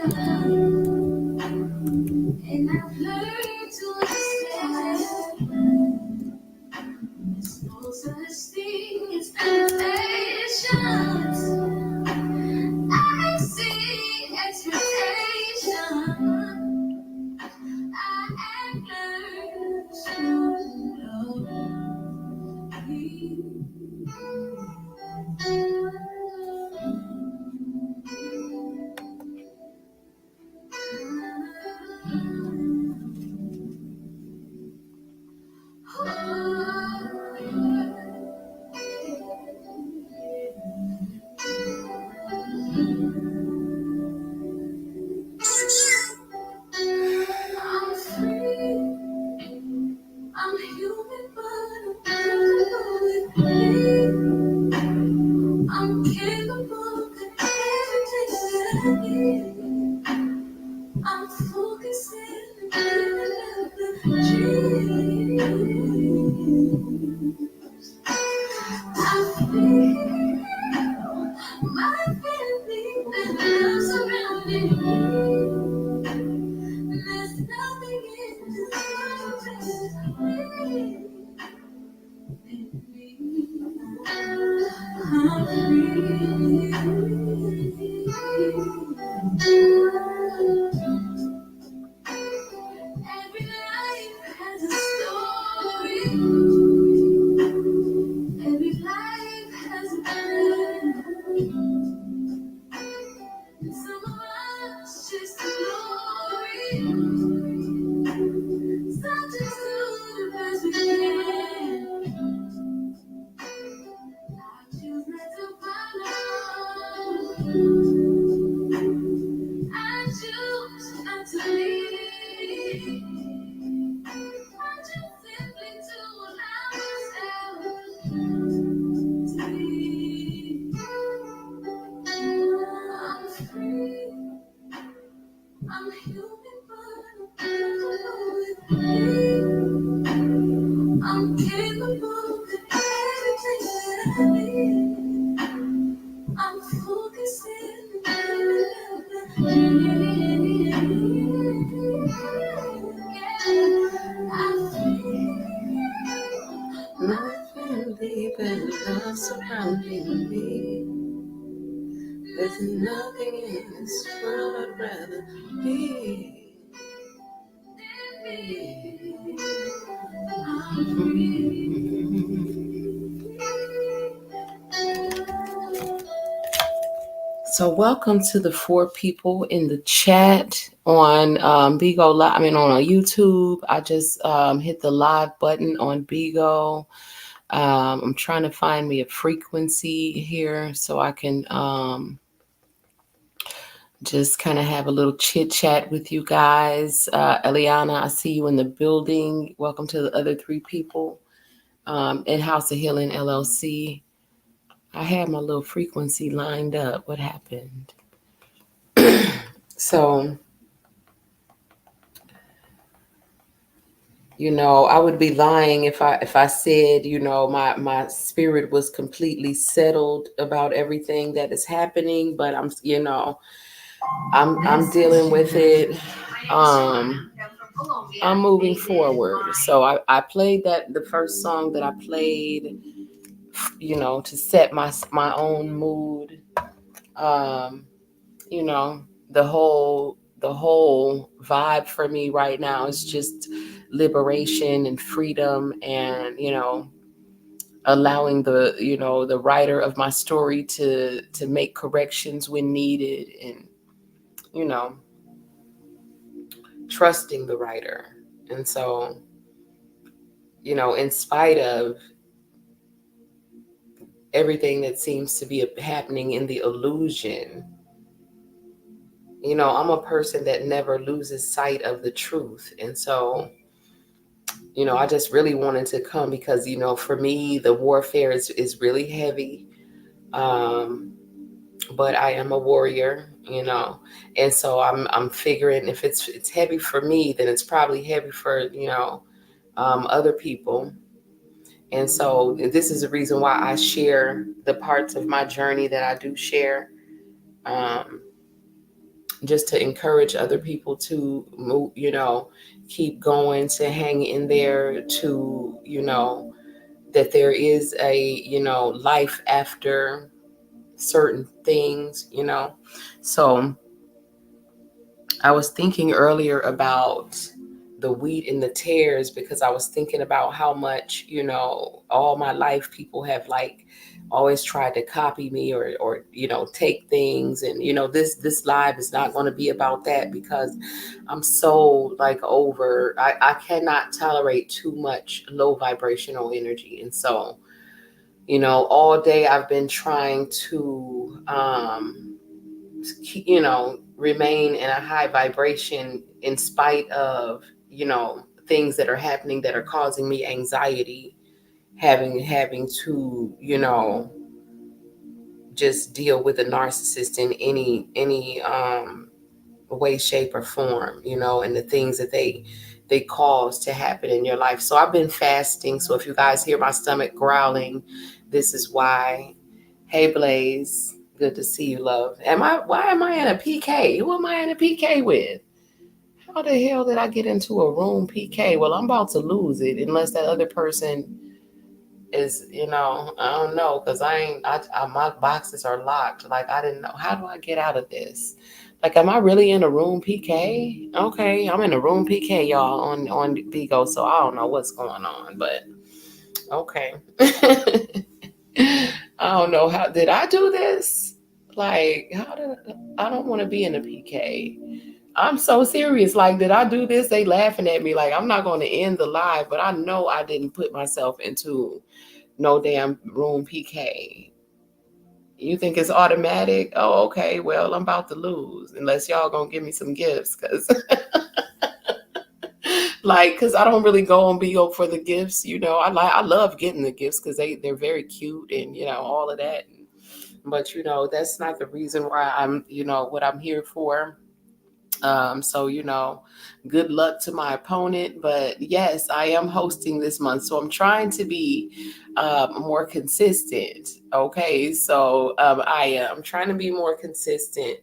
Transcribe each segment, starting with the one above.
And I've learned to accept there's no such thing as temptations. I see expectation. I have learned to love me. I'm free, I'm human, but I'm capable with me. I'm capable of everything that I need. I'm focusing on the dreams. I feel my family members surrounding me. There's nothing in this world that me. I'm free. Every life has a story. Every life has a plan. And some of us chase the glory. Some just do the best we can. I choose not to follow. I choose not to leave. I just simply to allow myself to be. I'm free. I'm human, but I'm capable with me. I'm capable of everything that I need. I'm focusing on the dream. I feel my family and love surrounding me. There's nothing in this world I'd rather be. I'm So welcome to the 4 people in the chat on Bigo Live. I mean on YouTube. I just hit the live button on Bigo. I'm trying to find me a frequency here so I can just kind of have a little chit chat with you guys. Eliana, I see you in the building. Welcome to the other 3 people in House of Healing LLC. I had my little frequency lined up. What happened? So, I would be lying if I said, my spirit was completely settled about everything that is happening, but I'm dealing with it. I'm moving forward. So I played the first song that I played, to set my own mood. The whole vibe for me right now is just liberation and freedom, and allowing the writer of my story to make corrections when needed, and trusting the writer. And so in spite of everything that seems to be happening in the illusion, I'm a person that never loses sight of the truth. And so I just really wanted to come because for me the warfare is really heavy, but I am a warrior, and so I'm figuring if it's heavy for me, then it's probably heavy for other people. And so this is the reason why I share the parts of my journey that I do share, just to encourage other people to move, keep going, to hang in there, to, that there is a, life after certain things, So I was thinking earlier about the wheat and the tares, because I was thinking about how much, all my life people have like always tried to copy me, or take things, and this live is not going to be about that, because I'm so like over, I cannot tolerate too much low vibrational energy. And so, all day I've been trying to remain in a high vibration in spite of, things that are happening that are causing me anxiety, having to, just deal with a narcissist in any way, shape, or form, and the things that they cause to happen in your life. So I've been fasting. So if you guys hear my stomach growling, this is why. Hey Blaze, good to see you, love. Why am I in a PK? Who am I in a PK with? How the hell did I get into a room PK? Well, I'm about to lose it unless that other person is, I don't know, because my boxes are locked. Like, I didn't know. How do I get out of this? Like, am I really in a room PK? Okay, I'm in a room PK, y'all, on Bigo, so I don't know what's going on, but okay. I don't know, how did I do this? Like, how did I don't want to be in a PK. I'm so serious. Like, did I do this? They laughing at me. Like, I'm not going to end the live, but I know I didn't put myself into no damn room PK. You think it's automatic? Oh, okay. Well, I'm about to lose unless y'all gonna give me some gifts, cause cause I don't really go on Bigo for the gifts. I love getting the gifts because they're very cute and all of that. But that's not the reason why I'm what I'm here for. So, good luck to my opponent. But yes, I am hosting this month. So I'm trying to be more consistent. Okay. So I am trying to be more consistent.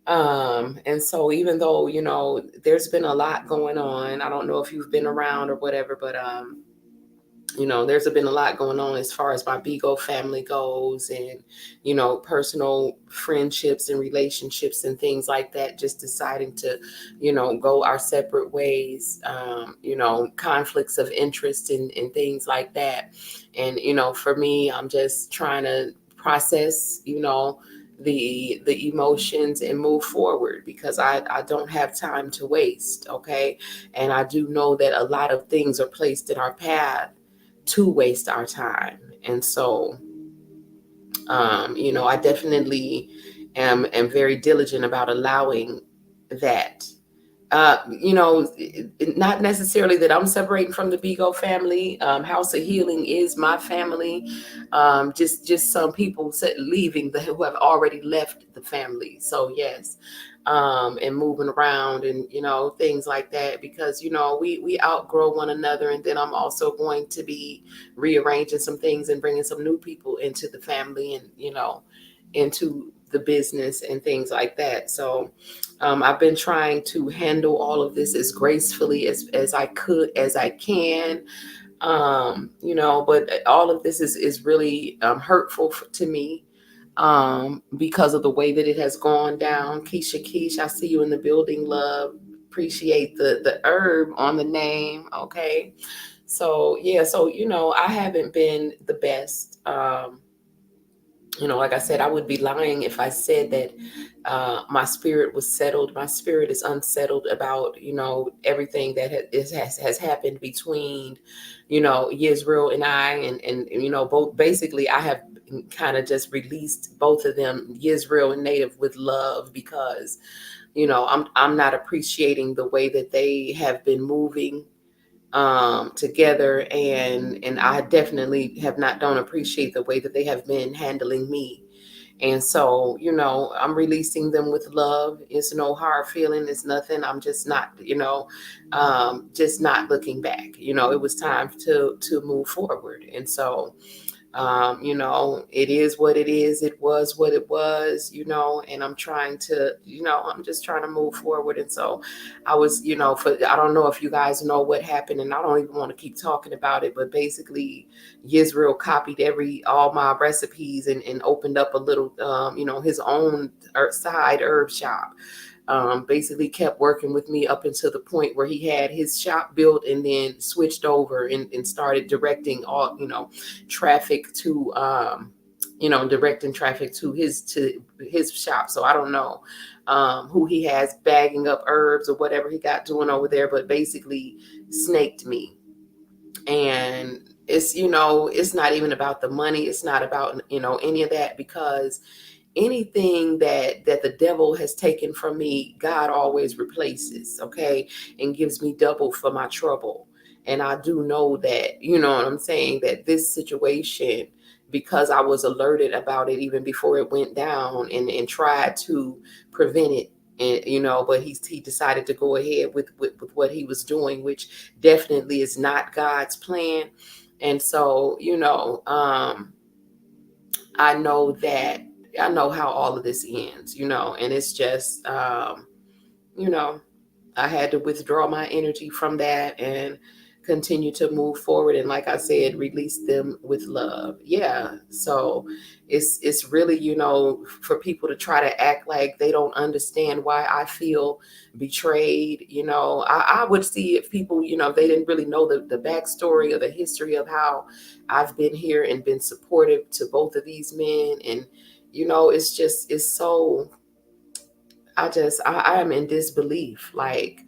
And so even though, there's been a lot going on, I don't know if you've been around or whatever, but there's been a lot going on as far as my Bigo family goes, and, personal friendships and relationships and things like that, just deciding to, go our separate ways, conflicts of interest and things like that. And, for me, I'm just trying to process, the emotions and move forward, because I don't have time to waste. Okay. And I do know that a lot of things are placed in our path to waste our time. And so, I definitely am very diligent about allowing that. Not necessarily that I'm separating from the Bigo family. House of Healing is my family. Just some people leaving who have already left the family. So yes, and moving around and things like that, because we outgrow one another, and then I'm also going to be rearranging some things and bringing some new people into the family, and into the business and things like that. So I've been trying to handle all of this as gracefully as I could, as I can. But all of this is really hurtful to me, because of the way that it has gone down. Keisha Keish, I see you in the building, love. Appreciate the herb on the name. Okay. So yeah, so I haven't been the best. Like I said, I would be lying if I said that my spirit was settled. My spirit is unsettled about everything that has happened between Yisrael and I, and both. Basically, I have kind of just released both of them, Yisrael and Native, with love, because I'm not appreciating the way that they have been moving together, and I definitely don't appreciate the way that they have been handling me. And so, I'm releasing them with love. It's no hard feeling. It's nothing. I'm just not, just not looking back. It was time to move forward. And so, It is what it is. It was what it was, and I'm trying to, I'm just trying to move forward. And so I was, I don't know if you guys know what happened, and I don't even want to keep talking about it, but basically Yisrael copied all my recipes and opened up a little, his own side herb shop. Basically kept working with me up until the point where he had his shop built, and then switched over and started directing all, traffic to, directing traffic to his shop. So I don't know who he has bagging up herbs or whatever he got doing over there, but basically snaked me. And it's not even about the money. It's not about, any of that, because anything that the devil has taken from me, God always replaces, okay, and gives me double for my trouble. And I do know that, what I'm saying, that this situation, because I was alerted about it even before it went down, and tried to prevent it, and but he decided to go ahead with what he was doing, which definitely is not God's plan. And so, I know that I know how all of this ends, and it's just, you know, I had to withdraw my energy from that and continue to move forward. And like I said, release them with love. Yeah. So it's really, for people to try to act like they don't understand why I feel betrayed. I would see if people, if they didn't really know the backstory or the history of how I've been here and been supportive to both of these men. And, it's so, I am in disbelief, like,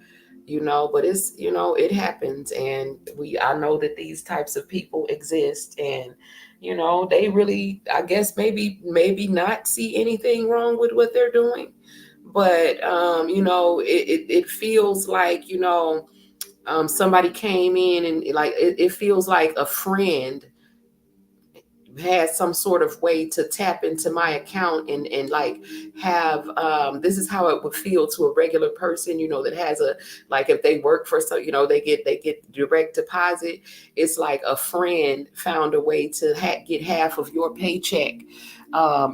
but it's, it happens. And I know that these types of people exist, and, they really, I guess, maybe not see anything wrong with what they're doing. But, it feels like, somebody came in, and like, it feels like a friend had some sort of way to tap into my account, and like, have, this is how it would feel to a regular person, that has a, like, if they work for, so, they get direct deposit. It's like a friend found a way to get half of your paycheck,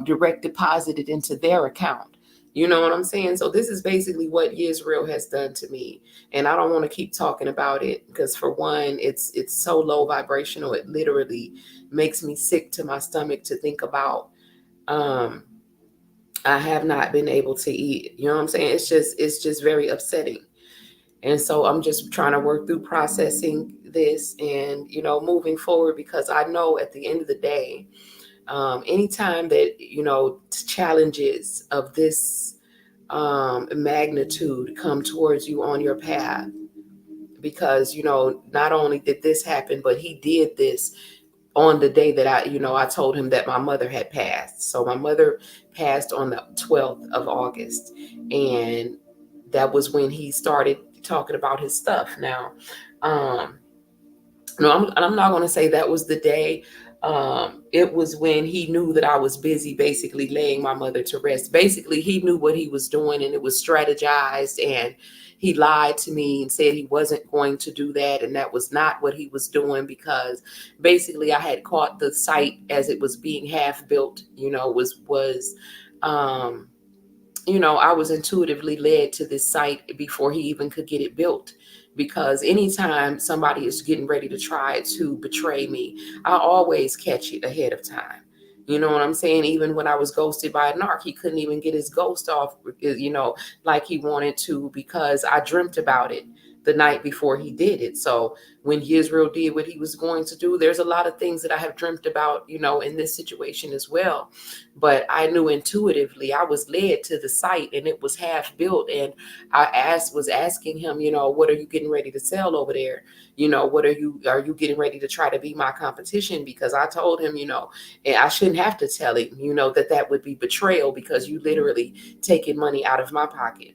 direct deposited into their account. You know what I'm saying? So this is basically what Israel has done to me. And I don't want to keep talking about it, because for one, it's so low vibrational. It literally makes me sick to my stomach to think about. um I have not been able to eat. You know what I'm saying? It's just very upsetting. And so I'm just trying to work through processing this, and, moving forward, because I know at the end of the day, anytime that, challenges of this magnitude come towards you on your path, because, not only did this happen, but he did this on the day that I told him that my mother had passed. So my mother passed on the 12th of August. And that was when he started talking about his stuff. Now, um, no, I'm not going to say that was the day. It was when he knew that I was busy, basically laying my mother to rest. Basically, he knew what he was doing, and it was strategized. And he lied to me and said he wasn't going to do that, and that was not what he was doing, because basically I had caught the site as it was being half built. Um, I was intuitively led to this site before he even could get it built. Because anytime somebody is getting ready to try to betray me, I always catch it ahead of time. You know what I'm saying? Even when I was ghosted by a narc, he couldn't even get his ghost off, like he wanted to, because I dreamt about it the night before he did it. So when Israel did what he was going to do, there's a lot of things that I have dreamt about, in this situation as well. But I knew intuitively, I was led to the site, and it was half built. And was asking him, what are you getting ready to sell over there? Are you getting ready to try to be my competition? Because I told him, and I shouldn't have to tell him, that would be betrayal, because you literally taking money out of my pocket.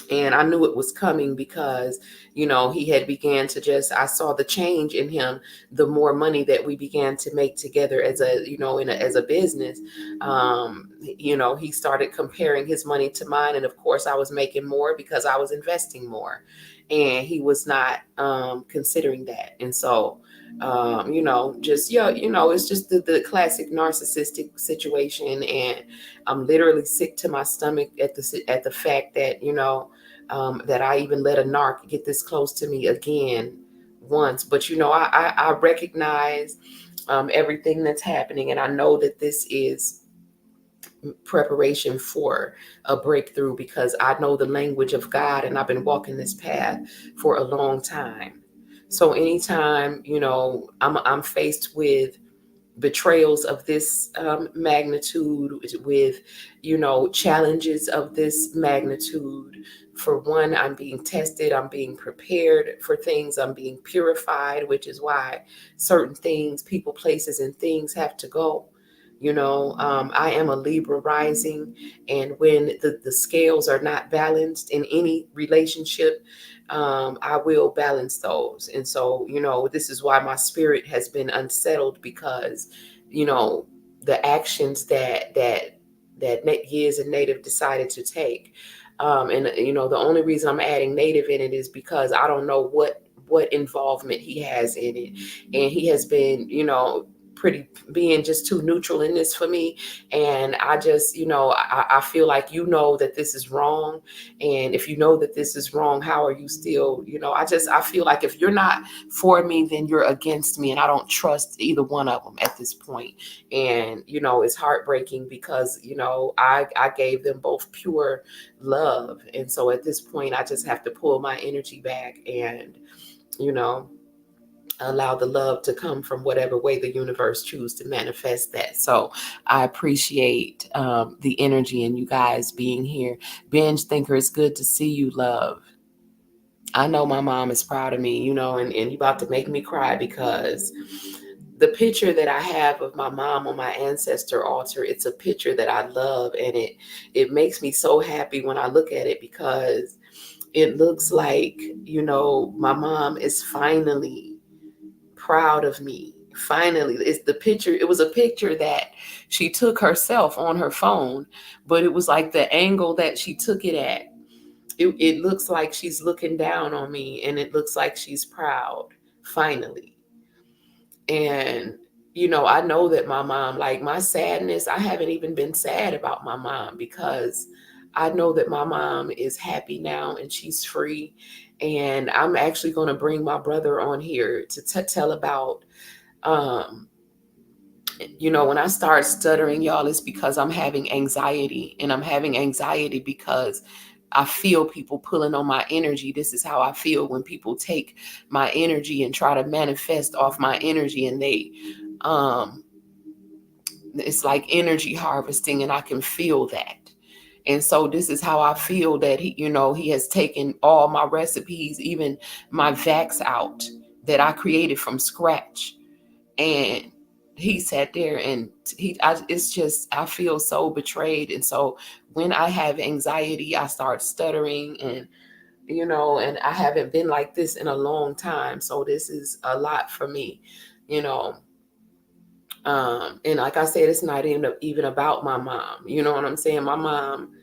And I knew it was coming, because he had began to just, I saw the change in him, the more money that we began to make together as a, as a business. He started comparing his money to mine, and of course I was making more because I was investing more, and he was not considering that. And so Just, yeah, it's just the classic narcissistic situation. And I'm literally sick to my stomach at the fact that, that I even let a narc get this close to me again once. But, I recognize everything that's happening. And I know that this is preparation for a breakthrough, because I know the language of God and I've been walking this path for a long time. So anytime, I'm faced with betrayals of this magnitude, with, challenges of this magnitude, for one, I'm being tested, I'm being prepared for things, I'm being purified, which is why certain things, people, places, and things have to go. I am a Libra rising, and when the scales are not balanced in any relationship, I will balance those. And so, this is why my spirit has been unsettled, because, you know, the actions that Yiz and Native decided to take. And the only reason I'm adding Native in it is because I don't know what involvement he has in it, and he has been, pretty being just too neutral in this for me. And I just, I feel like, that this is wrong. And if you know that this is wrong, how are you still, I feel like if you're not for me, then you're against me. And I don't trust either one of them at this point. And, it's heartbreaking because, I gave them both pure love. And so at this point, I just have to pull my energy back and, you know, allow the love to come from whatever way the universe choose to manifest that. So I appreciate the energy and you guys being here. Binge Thinker, it's good to see you, love. I know my mom is proud of me, and you about to make me cry, because the picture that I have of my mom on my ancestor altar, it's a picture that I love, and it makes me so happy when I look at it, because it looks like, my mom is finally proud of me. Finally, it's the picture. It was a picture that she took herself on her phone, but it was like the angle that she took it at. It looks like she's looking down on me, and it looks like she's proud, finally. And, I know that my mom, like my sadness, I haven't even been sad about my mom, because I know that my mom is happy now and she's free. And I'm actually going to bring my brother on here to tell about, um, when I start stuttering, y'all, it's because I'm having anxiety. And I'm having anxiety because I feel people pulling on my energy. This is how I feel when people take my energy and try to manifest off my energy, and um, it's like energy harvesting, and I can feel that. And so this is how I feel that he has taken all my recipes, even my vax out that I created from scratch. And he sat there and it's just, I feel so betrayed. And so when I have anxiety, I start stuttering, and I haven't been like this in a long time. So this is a lot for me, you know. And like I said, it's not even about my mom. You know what I'm saying? My mom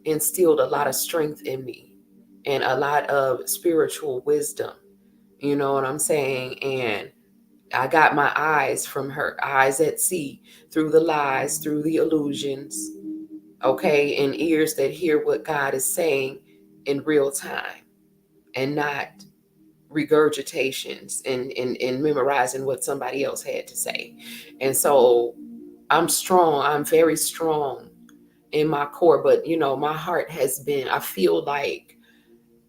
instilled a lot of strength in me and a lot of spiritual wisdom. You know what I'm saying? And I got my eyes from her, eyes at sea, through the lies, through the illusions, okay, and ears that hear what God is saying in real time, and not regurgitations and memorizing what somebody else had to say. And so I'm strong. I'm very strong in my core, but my heart has been, I feel like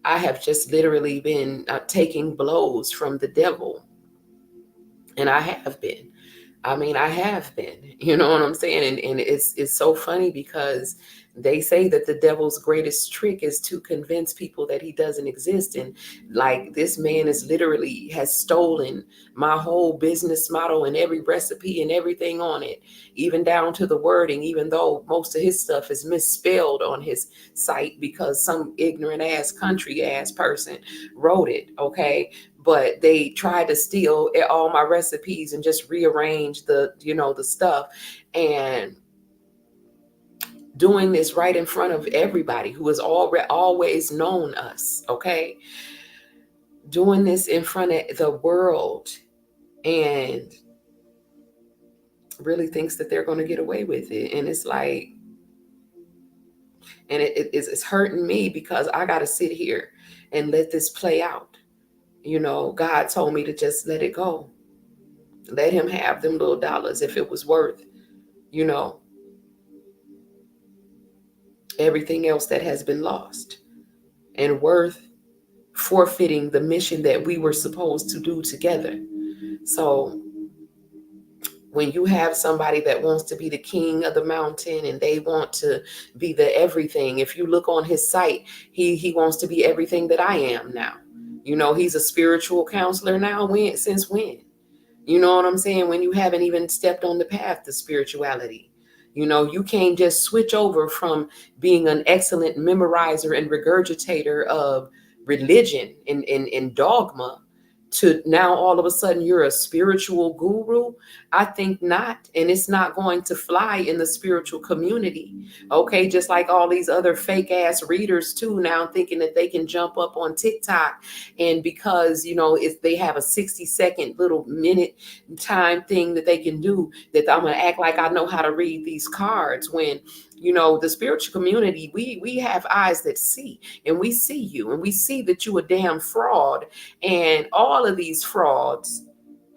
I have just literally been taking blows from the devil. And I have been. I mean, I have been, you know what I'm saying? And it's so funny, because they say that the devil's greatest trick is to convince people that he doesn't exist. And like, this man is literally has stolen my whole business model and every recipe and everything on it, even down to the wording, even though most of his stuff is misspelled on his site because some ignorant ass country ass person wrote it. Okay. But they tried to steal all my recipes and just rearrange the stuff, and doing this right in front of everybody who has always known us. Okay, doing this in front of the world, and really thinks that they're going to get away with it. And it's like, and it's hurting me because I got to sit here and let this play out. God told me to just let it go. Let him have them little dollars if it was worth, you know, everything else that has been lost, and worth forfeiting the mission that we were supposed to do together. So when you have somebody that wants to be the king of the mountain and they want to be the everything, if you look on his site, he wants to be everything that I am now. He's a spiritual counselor now. Since when? You know what I'm saying? When you haven't even stepped on the path to spirituality. You can't just switch over from being an excellent memorizer and regurgitator of religion and dogma to now all of a sudden you're a spiritual guru. I think not. And it's not going to fly in the spiritual community. Okay. Just like all these other fake ass readers too, now thinking that they can jump up on TikTok. And because, if they have a 60-second little minute time thing that they can do, that I'm going to act like I know how to read these cards, when the spiritual community, we have eyes that see, and we see you, and we see that you a damn fraud. And all of these frauds,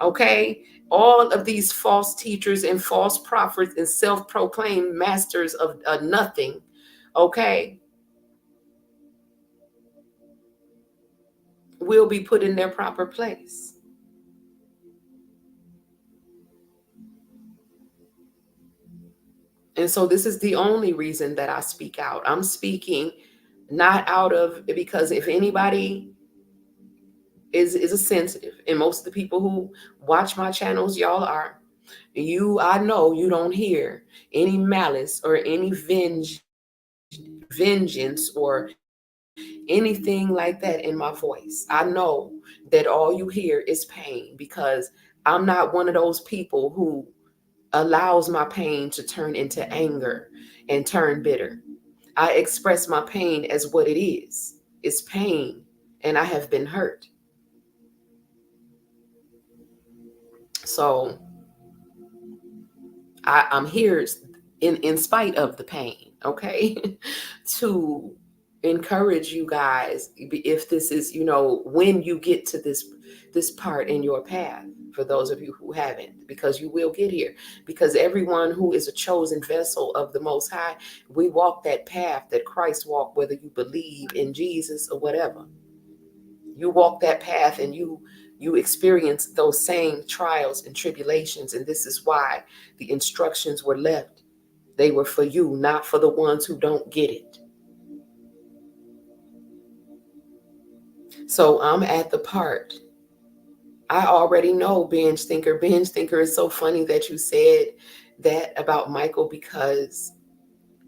okay, all of these false teachers and false prophets and self-proclaimed masters of nothing, okay, will be put in their proper place. And so this is the only reason that I speak out. I'm speaking not out of, because if anybody is a sensitive, and most of the people who watch my channels, y'all are, I know you don't hear any malice or any vengeance or anything like that in my voice. I know that all you hear is pain, because I'm not one of those people who allows my pain to turn into anger and turn bitter. I express my pain as what it is. It's pain, and I have been hurt. So I'm here in spite of the pain, okay, to encourage you guys, if this is, when you get to this part in your path, for those of you who haven't, because you will get here, because everyone who is a chosen vessel of the Most High, we walk that path that Christ walked, whether you believe in Jesus or whatever. You walk that path, and you experience those same trials and tribulations. And this is why the instructions were left. They were for you, not for the ones who don't get it. So I'm at the part. I already know binge thinker. Binge thinker is so funny that you said that about Michael, because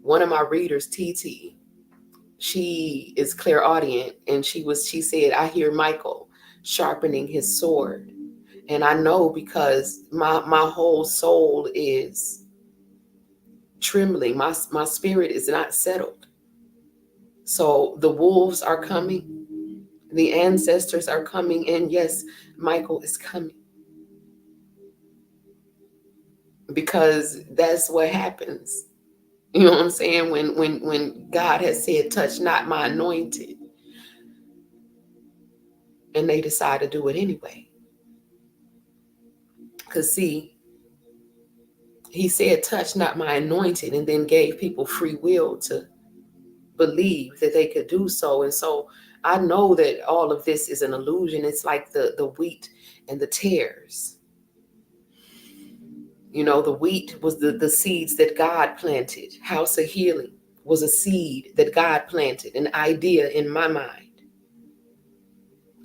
one of my readers, TT, she is clairaudient, and she said, I hear Michael sharpening his sword. And I know, because my whole soul is trembling. My spirit is not settled. So the wolves are coming. The ancestors are coming. And yes, Michael is coming. Because that's what happens. You know what I'm saying? When God has said, touch not my anointed, and they decide to do it anyway. Because see, he said, touch not my anointed, and then gave people free will to believe that they could do so. And so I know that all of this is an illusion. It's like the wheat and the tares. The wheat was the seeds that God planted. House of Healing was a seed that God planted, an idea in my mind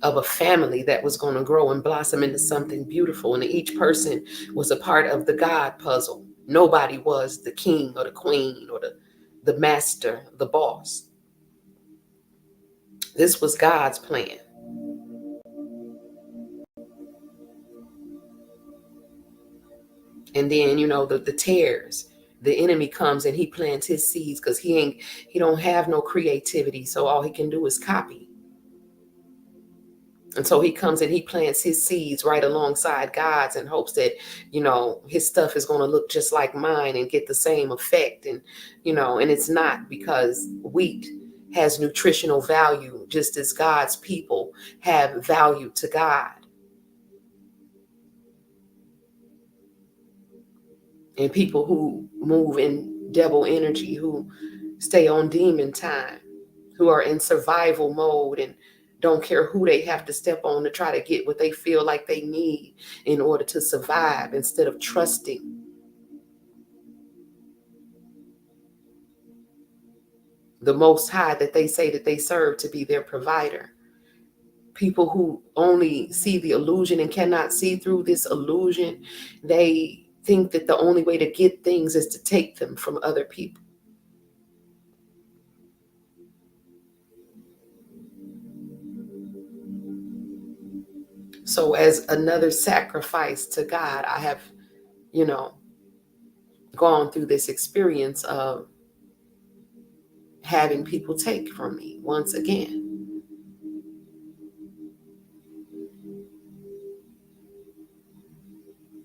of a family that was going to grow and blossom into something beautiful. And each person was a part of the God puzzle. Nobody was the king or the queen or the master, the boss. This was God's plan. And then, the tares, the enemy comes and he plants his seeds, because he don't have no creativity. So all he can do is copy. And so he comes and he plants his seeds right alongside God's in hopes that, his stuff is going to look just like mine and get the same effect. And, and it's not, because wheat has nutritional value just as God's people have value to God. And people who move in devil energy, who stay on demon time, who are in survival mode and don't care who they have to step on to try to get what they feel like they need in order to survive, instead of trusting the Most High that they say that they serve to be their provider. People who only see the illusion and cannot see through this illusion, they think that the only way to get things is to take them from other people. So as another sacrifice to God, I have, gone through this experience of having people take from me once again.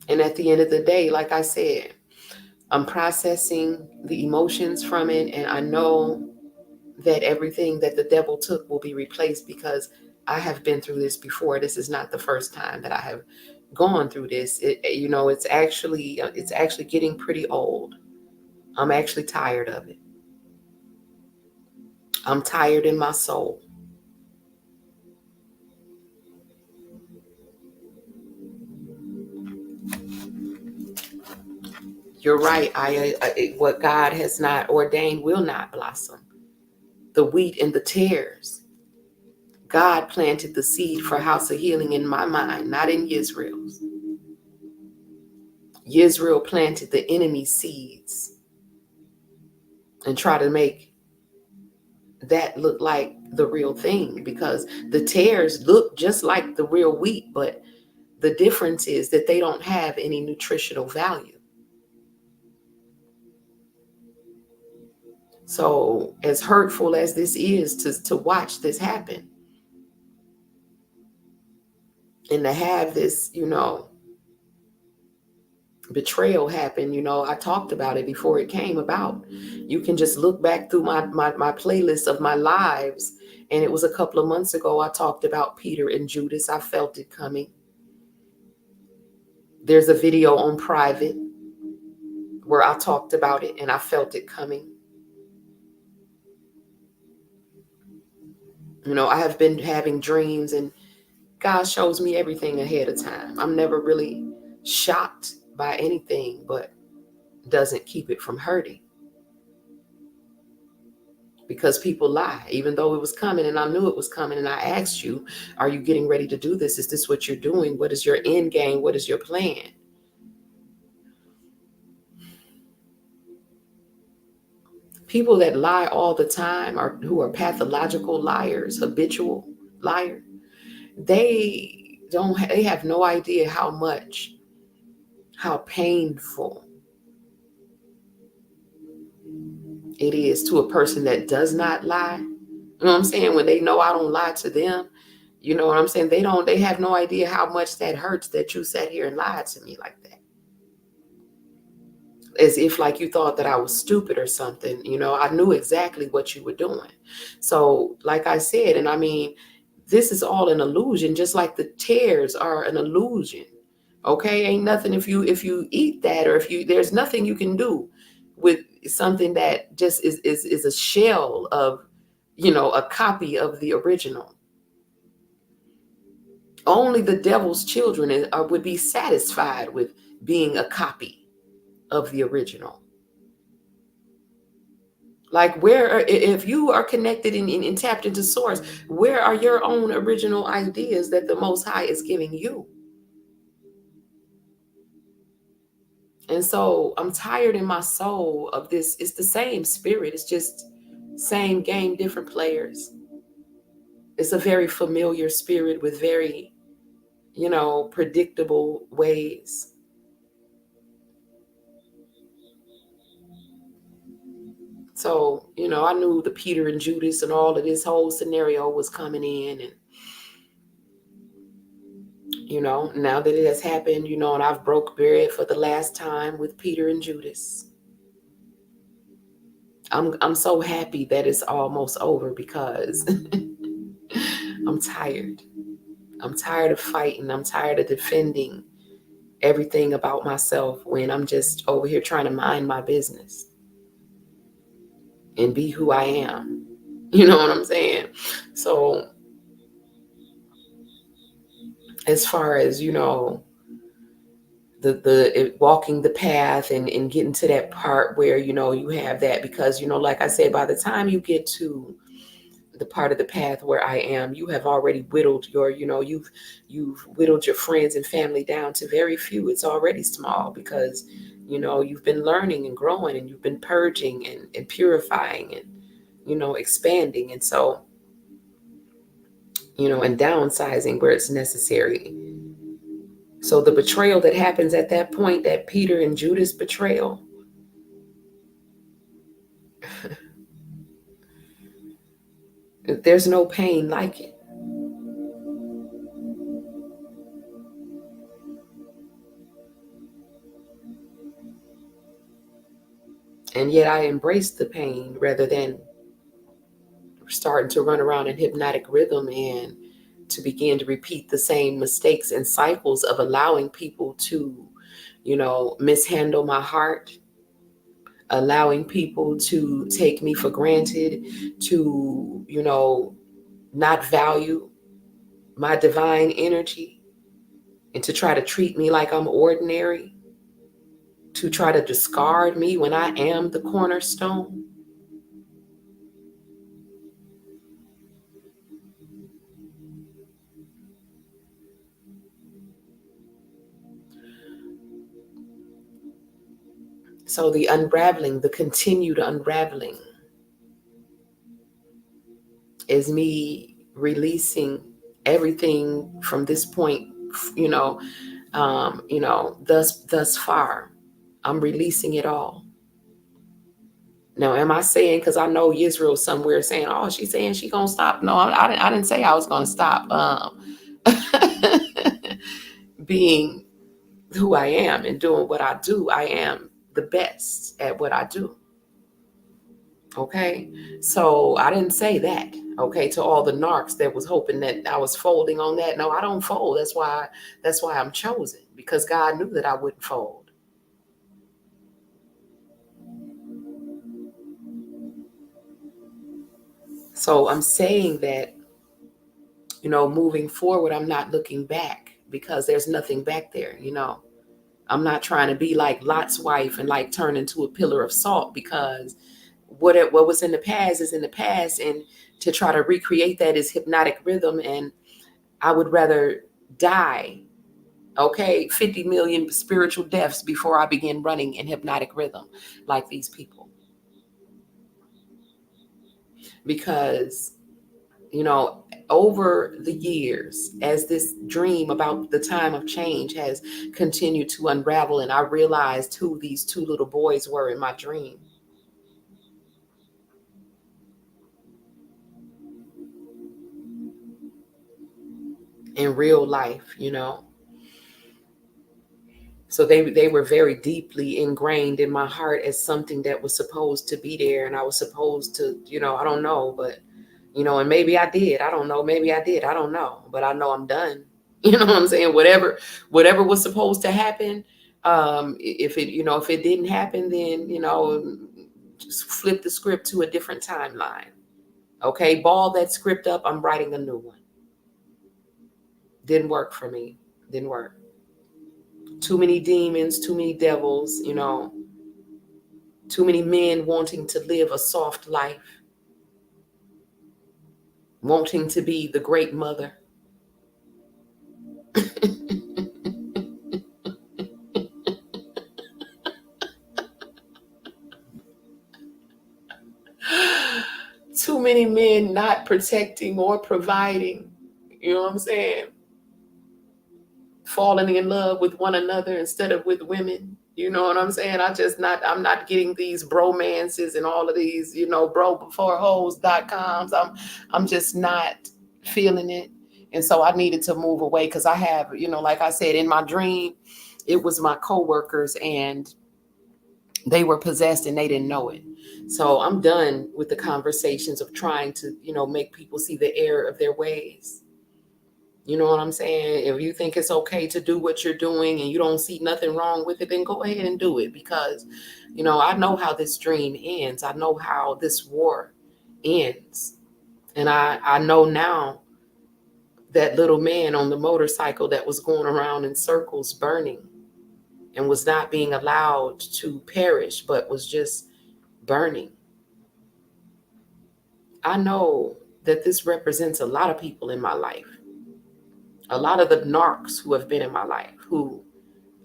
And at the end of the day, like I said, I'm processing the emotions from it, and I know that everything that the devil took will be replaced, because I have been through this before. This is not the first time that I have gone through this. It's actually getting pretty old. I'm actually tired of it. I'm tired in my soul. You're right. What God has not ordained will not blossom. The wheat and the tares. God planted the seed for House of Healing in my mind, not in Yisrael's. Yisrael planted the enemy seeds and try to make that look like the real thing, because the tares look just like the real wheat, but the difference is that they don't have any nutritional value. So as hurtful as this is to watch this happen, and to have this, betrayal happen, I talked about it before it came about. You can just look back through my playlist of my lives, and it was a couple of months ago I talked about Peter and Judas. I felt it coming. There's a video on private where I talked about it, and I felt it coming. I have been having dreams, and God shows me everything ahead of time. I'm never really shocked by anything, but doesn't keep it from hurting, because people lie, even though it was coming and I knew it was coming. And I asked you, are you getting ready to do this? Is this what you're doing? What is your end game? What is your plan? People that lie all the time, who are pathological liars, habitual liar, they have no idea how painful it is to a person that does not lie. You know what I'm saying? When they know I don't lie to them, you know what I'm saying? They have no idea how much that hurts, that you sat here and lied to me like that. As if like you thought that I was stupid or something. I knew exactly what you were doing. So like I said, and I mean, this is all an illusion, just like the tears are an illusion. Okay, ain't nothing, if you eat that, or there's nothing you can do with something that just is a shell of, a copy of the original. Only the devil's children would be satisfied with being a copy of the original. Like, if you are connected and tapped into source, where are your own original ideas that the Most High is giving you? And so I'm tired in my soul of this. It's the same spirit. It's just same game, different players. It's a very familiar spirit with very, predictable ways. So, I knew the Peter and Judas and all of this whole scenario was coming in. And Now that it has happened, and I've broke bread for the last time with Peter and Judas, I'm so happy that it's almost over because I'm tired. I'm tired of fighting. I'm tired of defending everything about myself when I'm just over here trying to mind my business and be who I am. You know what I'm saying? So as far as, walking the path and getting to that part where, you have that, because, like I said, by the time you get to the part of the path where I am, you have already whittled you've whittled your friends and family down to very few. It's already small because, you've been learning and growing, and you've been purging and purifying and, expanding. And so, and downsizing where it's necessary. So the betrayal that happens at that point, that Peter and Judas betrayal, there's no pain like it. And yet I embraced the pain rather than starting to run around in hypnotic rhythm and to begin to repeat the same mistakes and cycles of allowing people to, mishandle my heart, allowing people to take me for granted, to, not value my divine energy, and to try to treat me like I'm ordinary, to try to discard me when I am the cornerstone. So the unraveling, the continued unraveling, is me releasing everything from this point, you know, thus far. I'm releasing it all. Now, am I saying, because I know Israel somewhere saying, "Oh, she's saying she gonna stop"? No, I didn't say I was gonna stop. Being who I am and doing what I do, I am the best at what I do. Okay, so I didn't say that. Okay, to all the narcs that was hoping that I was folding on that. No, I don't fold. That's why I'm chosen, because God knew that I wouldn't fold. So I'm saying that, moving forward, I'm not looking back because there's nothing back there. I'm not trying to be like Lot's wife and like turn into a pillar of salt, because what was in the past is in the past, and to try to recreate that is hypnotic rhythm, and I would rather die, okay, 50 million spiritual deaths before I begin running in hypnotic rhythm like these people. Because, you know, over the years, as this dream about the time of change has continued to unravel, and I realized who these two little boys were in my dream in real life, so they were very deeply ingrained in my heart as something that was supposed to be there, and I was supposed to, I don't know, but and maybe I did, I don't know, maybe I did, I don't know, but I know I'm done. You know what I'm saying? Whatever was supposed to happen, if it didn't happen, then just flip the script to a different timeline. Okay, ball that script up, I'm writing a new one. Didn't work for me. Didn't work. Too many demons, too many devils, too many men wanting to live a soft life, wanting to be the great mother. Too many men not protecting or providing. You know what I'm saying? Falling in love with one another instead of with women. You know what I'm saying? I'm not getting these bromances and all of these, bro before hoes.coms. I'm just not feeling it. And so I needed to move away because I have, like I said, in my dream, it was my coworkers and they were possessed and they didn't know it. So I'm done with the conversations of trying to, make people see the error of their ways. You know what I'm saying? If you think it's okay to do what you're doing and you don't see nothing wrong with it, then go ahead and do it because, I know how this dream ends. I know how this war ends. And I know now that little man on the motorcycle that was going around in circles burning and was not being allowed to perish, but was just burning. I know that this represents a lot of people in my life, a lot of the narcs who have been in my life, who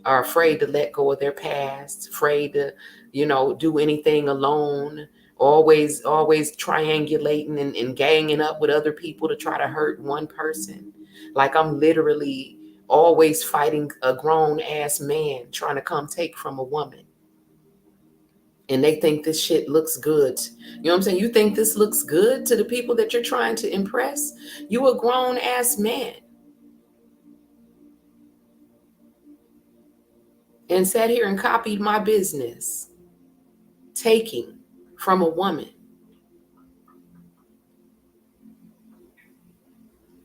are afraid to let go of their past, afraid to, do anything alone, always triangulating and ganging up with other people to try to hurt one person. Like I'm literally always fighting a grown ass man trying to come take from a woman. And they think this shit looks good. You know what I'm saying? You think this looks good to the people that you're trying to impress? You a grown ass man. And sat here and copied my business, taking from a woman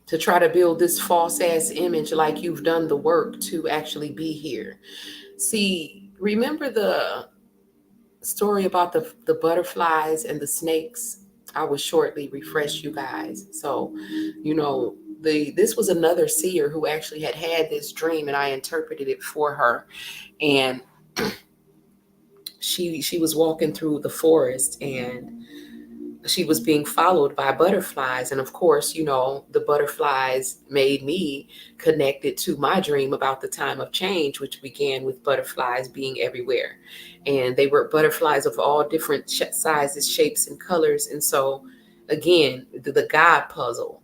to try to build this false ass image like you've done the work to actually be here. See, remember the story about the butterflies and the snakes? I will shortly refresh you guys. So, this was another seer who actually had this dream and I interpreted it for her. And she was walking through the forest and she was being followed by butterflies. And of course, the butterflies made me connected to my dream about the time of change, which began with butterflies being everywhere. And they were butterflies of all different sizes, shapes, and colors. And so, again, the God puzzle,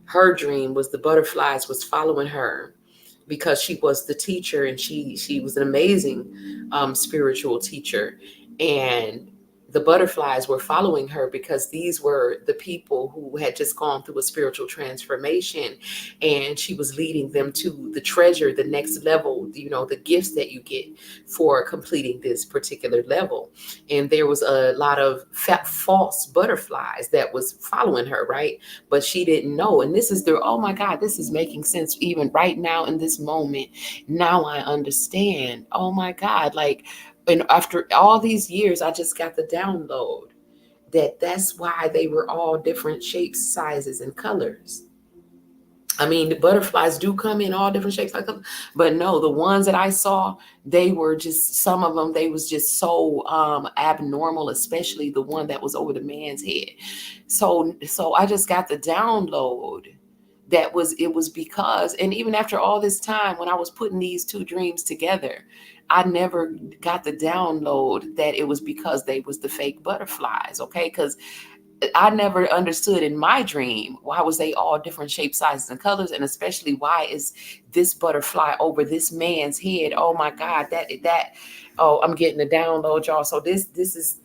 her dream was the butterflies was following her because she was the teacher and she was an amazing spiritual teacher. And the butterflies were following her because these were the people who had just gone through a spiritual transformation, and she was leading them to the treasure, the next level, the gifts that you get for completing this particular level. And there was a lot of false butterflies that was following her, right? But she didn't know. And this is oh my God, this is making sense even right now in this moment. Now I understand. Oh my God. Like, and after all these years, I just got the download that's why they were all different shapes, sizes, and colors. I mean, the butterflies do come in all different shapes, but no, the ones that I saw, they were just, some of them, they was just so abnormal, especially the one that was over the man's head. So I just got the download it was because, and even after all this time, when I was putting these two dreams together, I never got the download that it was because they was the fake butterflies. Okay. Because I never understood in my dream, why was they all different shapes, sizes, and colors, and especially why is this butterfly over this man's head? Oh my God, oh, I'm getting the download, y'all. So this is,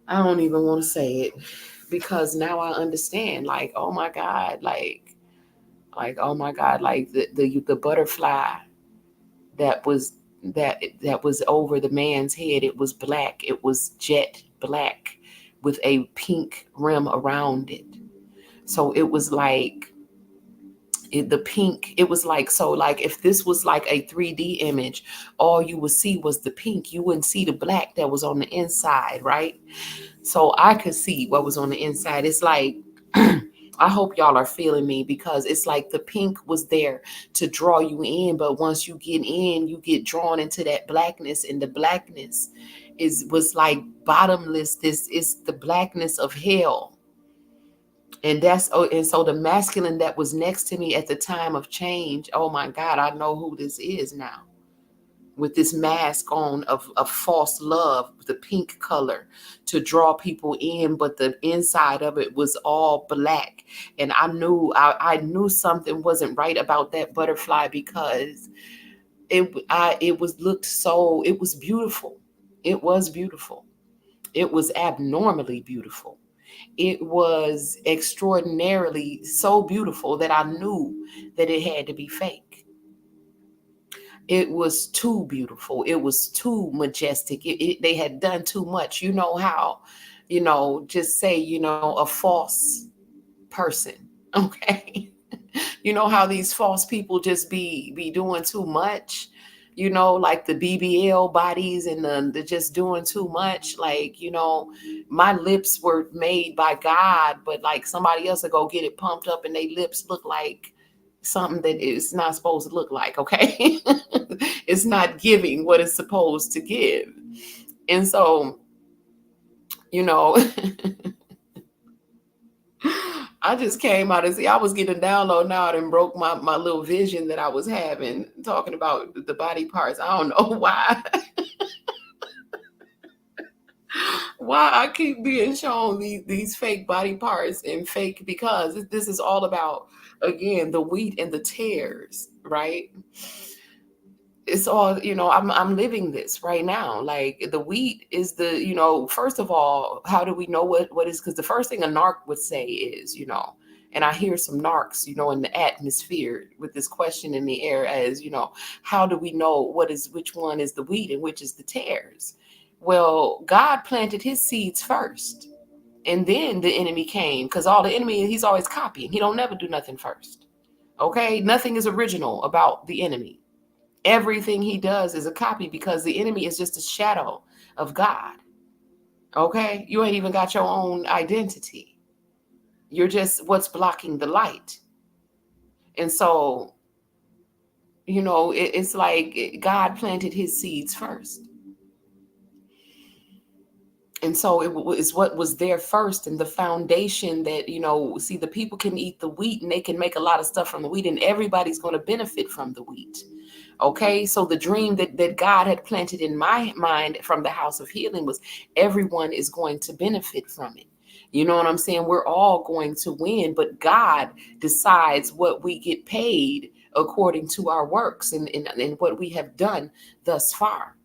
I don't even want to say it because now I understand. Like, oh my God, oh my God, like the butterfly that was that was over the man's head. It was black. It was jet black with a pink rim around it. So it was like the pink. It was like, so like if this was like a 3D image, all you would see was the pink. You wouldn't see the black that was on the inside, right? So I could see what was on the inside. It's like, I hope y'all are feeling me because it's like the pink was there to draw you in. But once you get in, you get drawn into that blackness, and the blackness was like bottomless. This is the blackness of hell. And so the masculine that was next to me at the time of change, oh my God, I know who this is now, with this mask on of false love, the pink color to draw people in, but the inside of it was all black. And I knew something wasn't right about that butterfly because it was looked so, it was beautiful. It was beautiful. It was abnormally beautiful. It was extraordinarily so beautiful that I knew that it had to be fake. It was too beautiful. It was too majestic. They had done too much. You know how, just say, a false person. Okay. You know how these false people just be doing too much, like the BBL bodies and the just doing too much. Like, my lips were made by God, but like somebody else will go get it pumped up and they lips look like something that it's not supposed to look like. Okay. It's not giving what it's supposed to give. And so, you know, I just came out and see I was getting a download now and broke my little vision that I was having talking about the body parts. I don't know why. Why I keep being shown these fake body parts and fake, because this is all about, again, the wheat and the tares, right? It's all, I'm living this right now. Like the wheat is first of all, how do we know what is, because the first thing a narc would say is, and I hear some narcs, in the atmosphere with this question in the air as, how do we know which one is the wheat and which is the tares? Well, God planted his seeds first, and then the enemy came, because all the enemy, he's always copying. He don't never do nothing first. Okay, nothing is original about the enemy. Everything he does is a copy, because the enemy is just a shadow of God. Okay? You ain't even got your own identity. You're just what's blocking the light. And so, it's like God planted his seeds first. And so it was what was there first, and the foundation that, see, the people can eat the wheat and they can make a lot of stuff from the wheat, and everybody's going to benefit from the wheat. Okay, so the dream that God had planted in my mind from the house of healing was everyone is going to benefit from it. You know what I'm saying? We're all going to win, but God decides what we get paid according to our works and what we have done thus far.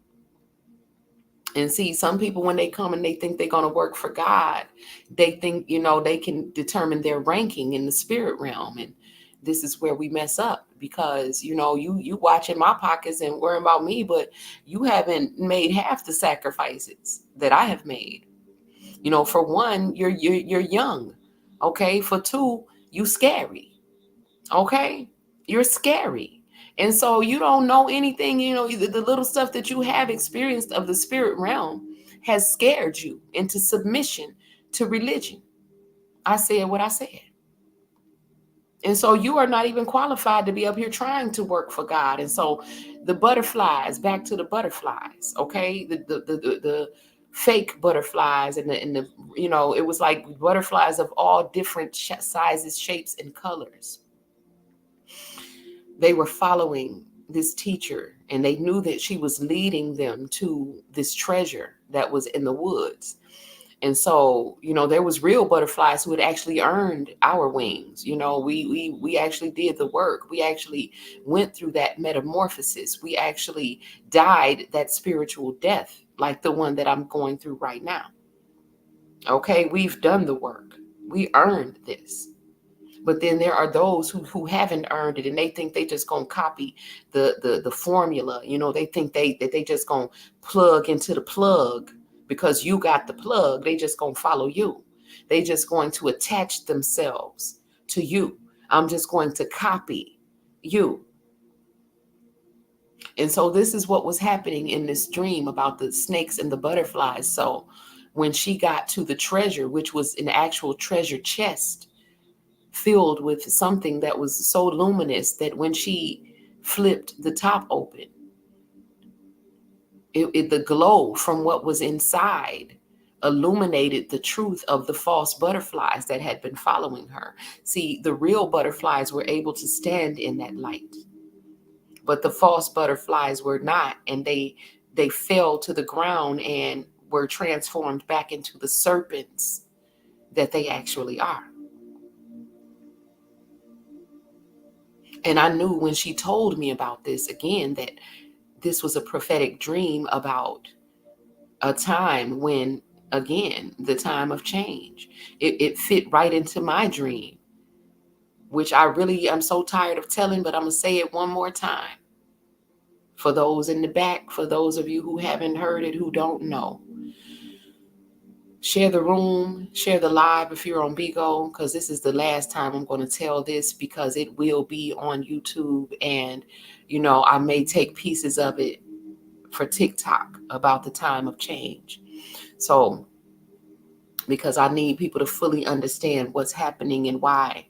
And see, some people, when they come and they think they're going to work for God, they think, they can determine their ranking in the spirit realm. And this is where we mess up, because, you watching my pockets and worrying about me, but you haven't made half the sacrifices that I have made. For one, you're young. Okay. For two, you scary. Okay. You're scary. And so you don't know anything, the little stuff that you have experienced of the spirit realm has scared you into submission to religion. I said what I said. And so you are not even qualified to be up here trying to work for God. And so the butterflies, back to the butterflies, okay? The fake butterflies and the it was like butterflies of all different sizes, shapes, and colors. They were following this teacher, and they knew that she was leading them to this treasure that was in the woods. And so, there was real butterflies who had actually earned our wings. We actually did the work. We actually went through that metamorphosis. We actually died that spiritual death, like the one that I'm going through right now. Okay, we've done the work. We earned this. But then there are those who haven't earned it, and they think they just gonna copy the formula. They think that they just gonna plug into the plug because you got the plug. They just gonna follow you. They just going to attach themselves to you. I'm just going to copy you. And so this is what was happening in this dream about the snakes and the butterflies. So when she got to the treasure, which was an actual treasure chest, filled with something that was so luminous that when she flipped the top open, the glow from what was inside illuminated the truth of the false butterflies that had been following her. See, the real butterflies were able to stand in that light, but the false butterflies were not, and they fell to the ground and were transformed back into the serpents that they actually are. And I knew when she told me about this again that this was a prophetic dream about a time when again, the time of change. It fit right into my dream, which I really am so tired of telling, but I'm going to say it one more time. For those in the back, for those of you who haven't heard it, who don't know, share the room, share the live if you're on Bigo, because this is the last time I'm going to tell this, because it will be on YouTube, and I may take pieces of it for TikTok about the time of change. So, because I need people to fully understand what's happening and why,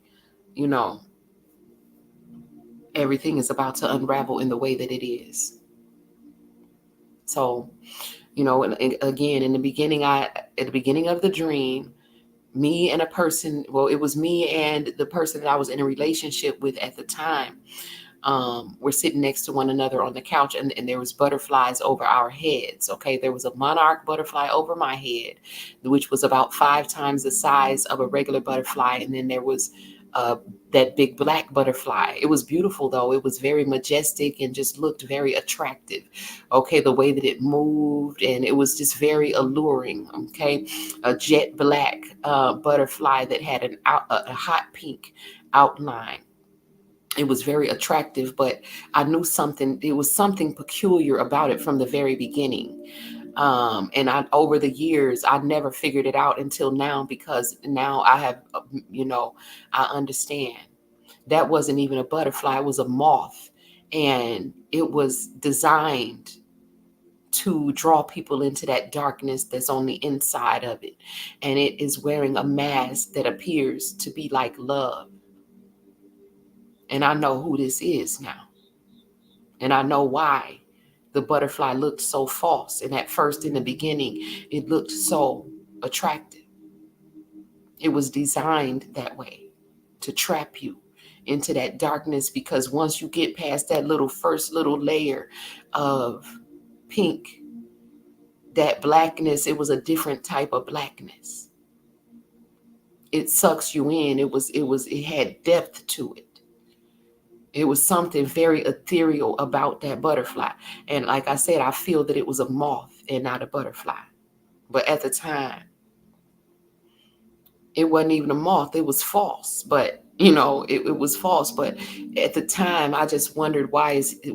everything is about to unravel in the way that it is. So, and again, in the beginning, at the beginning of the dream, me and a person, well, it was me and the person that I was in a relationship with at the time, were sitting next to one another on the couch, and there was butterflies over our heads. Okay, there was a monarch butterfly over my head, which was about 5 times the size of a regular butterfly, and then there was that big black butterfly. It was beautiful, though. It was very majestic and just looked very attractive. Okay, the way that it moved, and it was just very alluring. Okay, a jet black butterfly that had a hot pink outline. It was very attractive, but I knew something. It was something peculiar about it from the very beginning. And over the years, I never figured it out until now, because now I have, I understand. That wasn't even a butterfly. It was a moth. And it was designed to draw people into that darkness that's on the inside of it. And it is wearing a mask that appears to be like love. And I know who this is now. And I know why the butterfly looked so false. And at first, in the beginning, it looked so attractive. It was designed that way, to trap you into that darkness, because once you get past that first little layer of pink, that blackness, it was a different type of blackness. It sucks you in. It had depth to it. It was something very ethereal about that butterfly. And like I said, I feel that it was a moth and not a butterfly. But at the time, it wasn't even a moth. It was false. But, it was false. But at the time, I just wondered,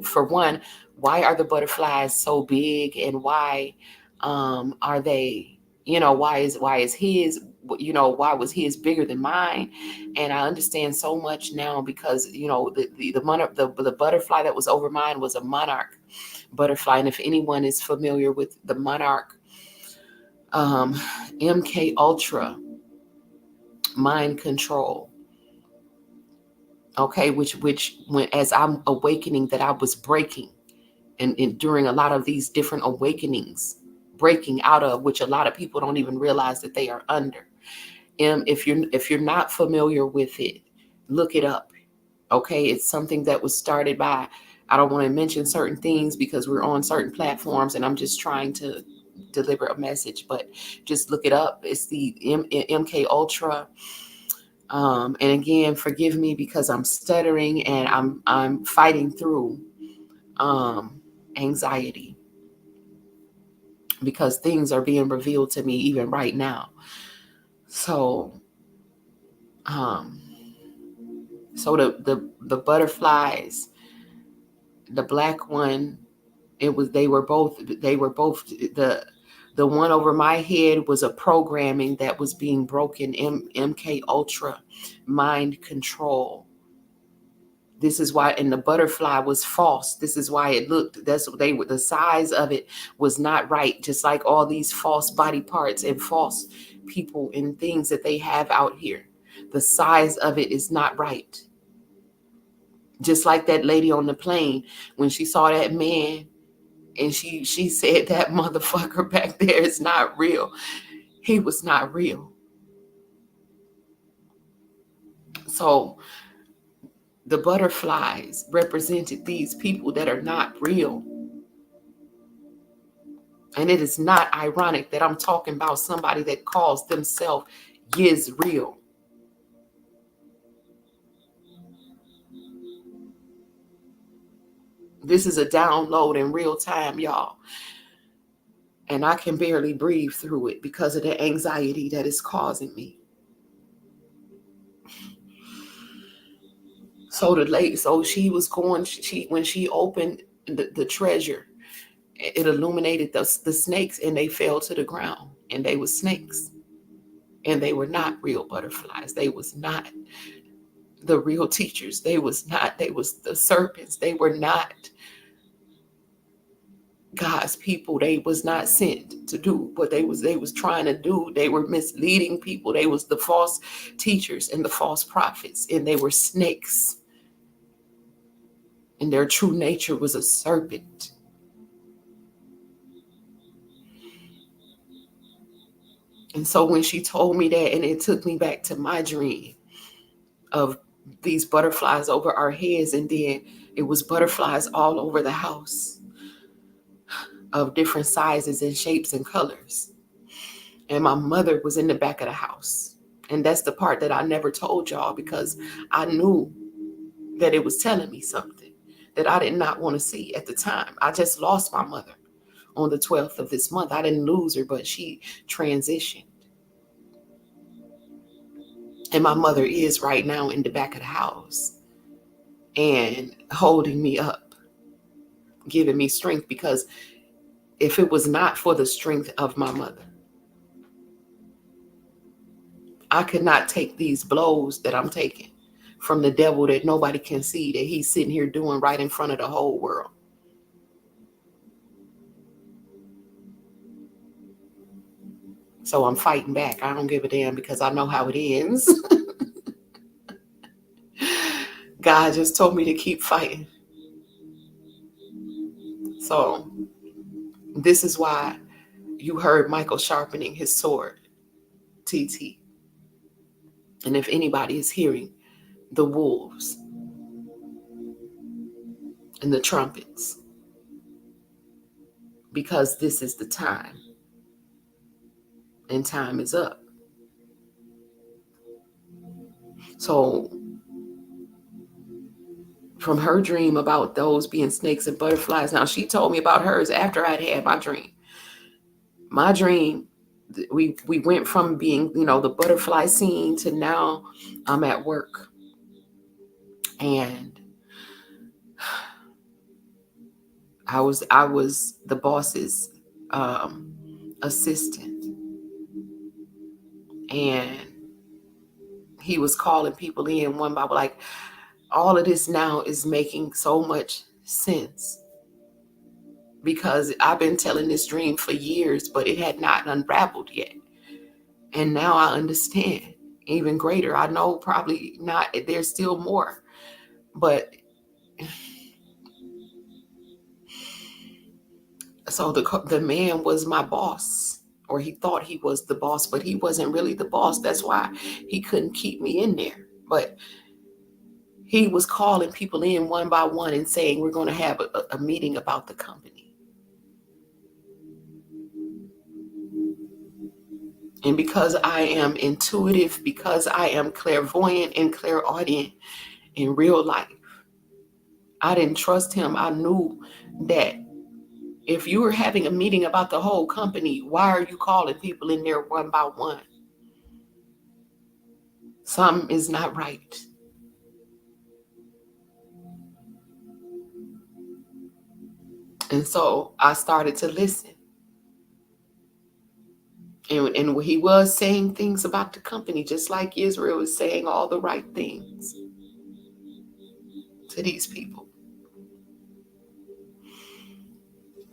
for one, why are the butterflies so big, and why are they, why is his, why was his bigger than mine? And I understand so much now, because, the butterfly that was over mine was a monarch butterfly. And if anyone is familiar with the monarch, MK Ultra mind control, okay, which when, as I'm awakening, that I was breaking, and during a lot of these different awakenings, breaking out of, which a lot of people don't even realize that they are under. If you're not familiar with it, look it up. Okay, it's something that was started by, I don't want to mention certain things because we're on certain platforms and I'm just trying to deliver a message, but just look it up. It's the MK Ultra. And again, forgive me because I'm stuttering and I'm fighting through anxiety, because things are being revealed to me even right now. So, um, so the butterflies, the black one, they were both the one over my head was a programming that was being broken, MK Ultra mind control. This is why, and the butterfly was false. This is why it looked, the size of it was not right. Just like all these false body parts and false people and things that they have out here. The size of it is not right. Just like that lady on the plane, when she saw that man and she said, that motherfucker back there is not real. He was not real. So the butterflies represented these people that are not real. And it is not ironic that I'm talking about somebody that calls themselves is real. This is a download in real time, y'all. And I can barely breathe through it because of the anxiety that it's causing me. So she was going, when she opened the treasure, it illuminated the snakes, and they fell to the ground, and they were snakes. And they were not real butterflies. They was not the real teachers. They was the serpents. They were not God's people. They was not sent to do what they was trying to do. They were misleading people. They was the false teachers and the false prophets, and they were snakes. And their true nature was a serpent. And so when she told me that, and it took me back to my dream of these butterflies over our heads, and then it was butterflies all over the house of different sizes and shapes and colors. And my mother was in the back of the house. And that's the part that I never told y'all, because I knew that it was telling me something that I did not want to see at the time. I just lost my mother on the 12th of this month. I didn't lose her, but she transitioned. And my mother is right now in the back of the house and holding me up, giving me strength, because if it was not for the strength of my mother, I could not take these blows that I'm taking from the devil that nobody can see, that he's sitting here doing right in front of the whole world. So I'm fighting back. I don't give a damn, because I know how it ends. God just told me to keep fighting. So this is why you heard Michael sharpening his sword, TT. And if anybody is hearing the wolves and the trumpets, because this is the time, and time is up. So from her dream about those being snakes and butterflies, now she told me about hers after I'd had my dream. My dream, we went from being, the butterfly scene to now I'm at work. And I was the boss's assistant, and he was calling people in one by one. Like, all of this now is making so much sense, because I've been telling this dream for years, but it had not unraveled yet. And now I understand even greater. I know probably not, there's still more, but so the man was my boss, or he thought he was the boss, but he wasn't really the boss. That's why he couldn't keep me in there. But he was calling people in one by one and saying, we're going to have a meeting about the company. And because I am intuitive, because I am clairvoyant and clairaudient in real life, I didn't trust him. I knew that if you were having a meeting about the whole company, why are you calling people in there one by one? Something is not right. And so I started to listen. And he was saying things about the company, just like Israel is saying all the right things to these people.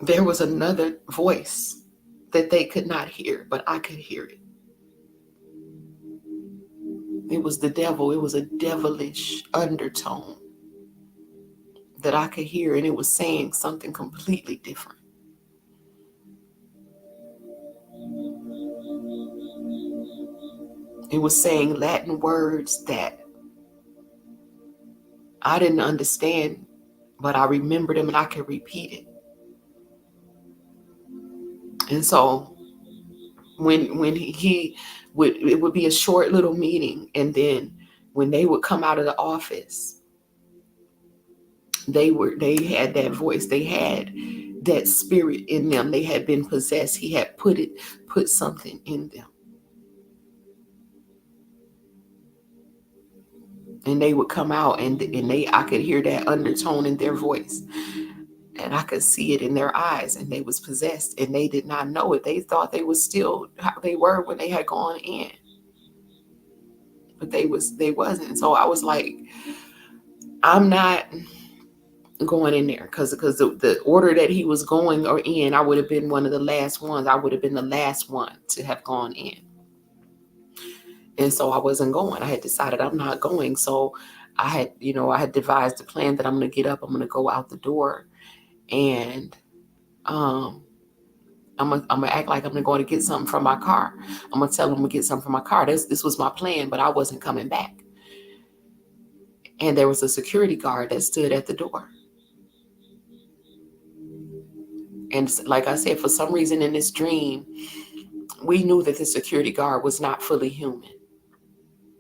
There was another voice that they could not hear, but I could hear it. It was the devil. It was a devilish undertone that I could hear, and it was saying something completely different. It was saying Latin words that I didn't understand, but I remembered them and I could repeat it. And so when he would, it would be a short little meeting, and then when they would come out of the office, they had that voice. They had that spirit in them. They had been possessed. He had put something in them. And they would come out, and I could hear that undertone in their voice. And I could see it in their eyes, and they was possessed, and they did not know it. They thought they was still how they were when they had gone in. But they wasn't. So I was like, I'm not going in there, because the order that he was going or in, I would have been one of the last ones. I would have been the last one to have gone in. And so I wasn't going. I had decided I'm not going. So I had devised a plan that I'm going to get up, I'm going to go out the door, and um I'm gonna act like I'm going to get something from my car. I'm gonna tell them to get something from my car. This was my plan, but I wasn't coming back. And there was a security guard that stood at the door. And like I said, for some reason in this dream, we knew that the security guard was not fully human.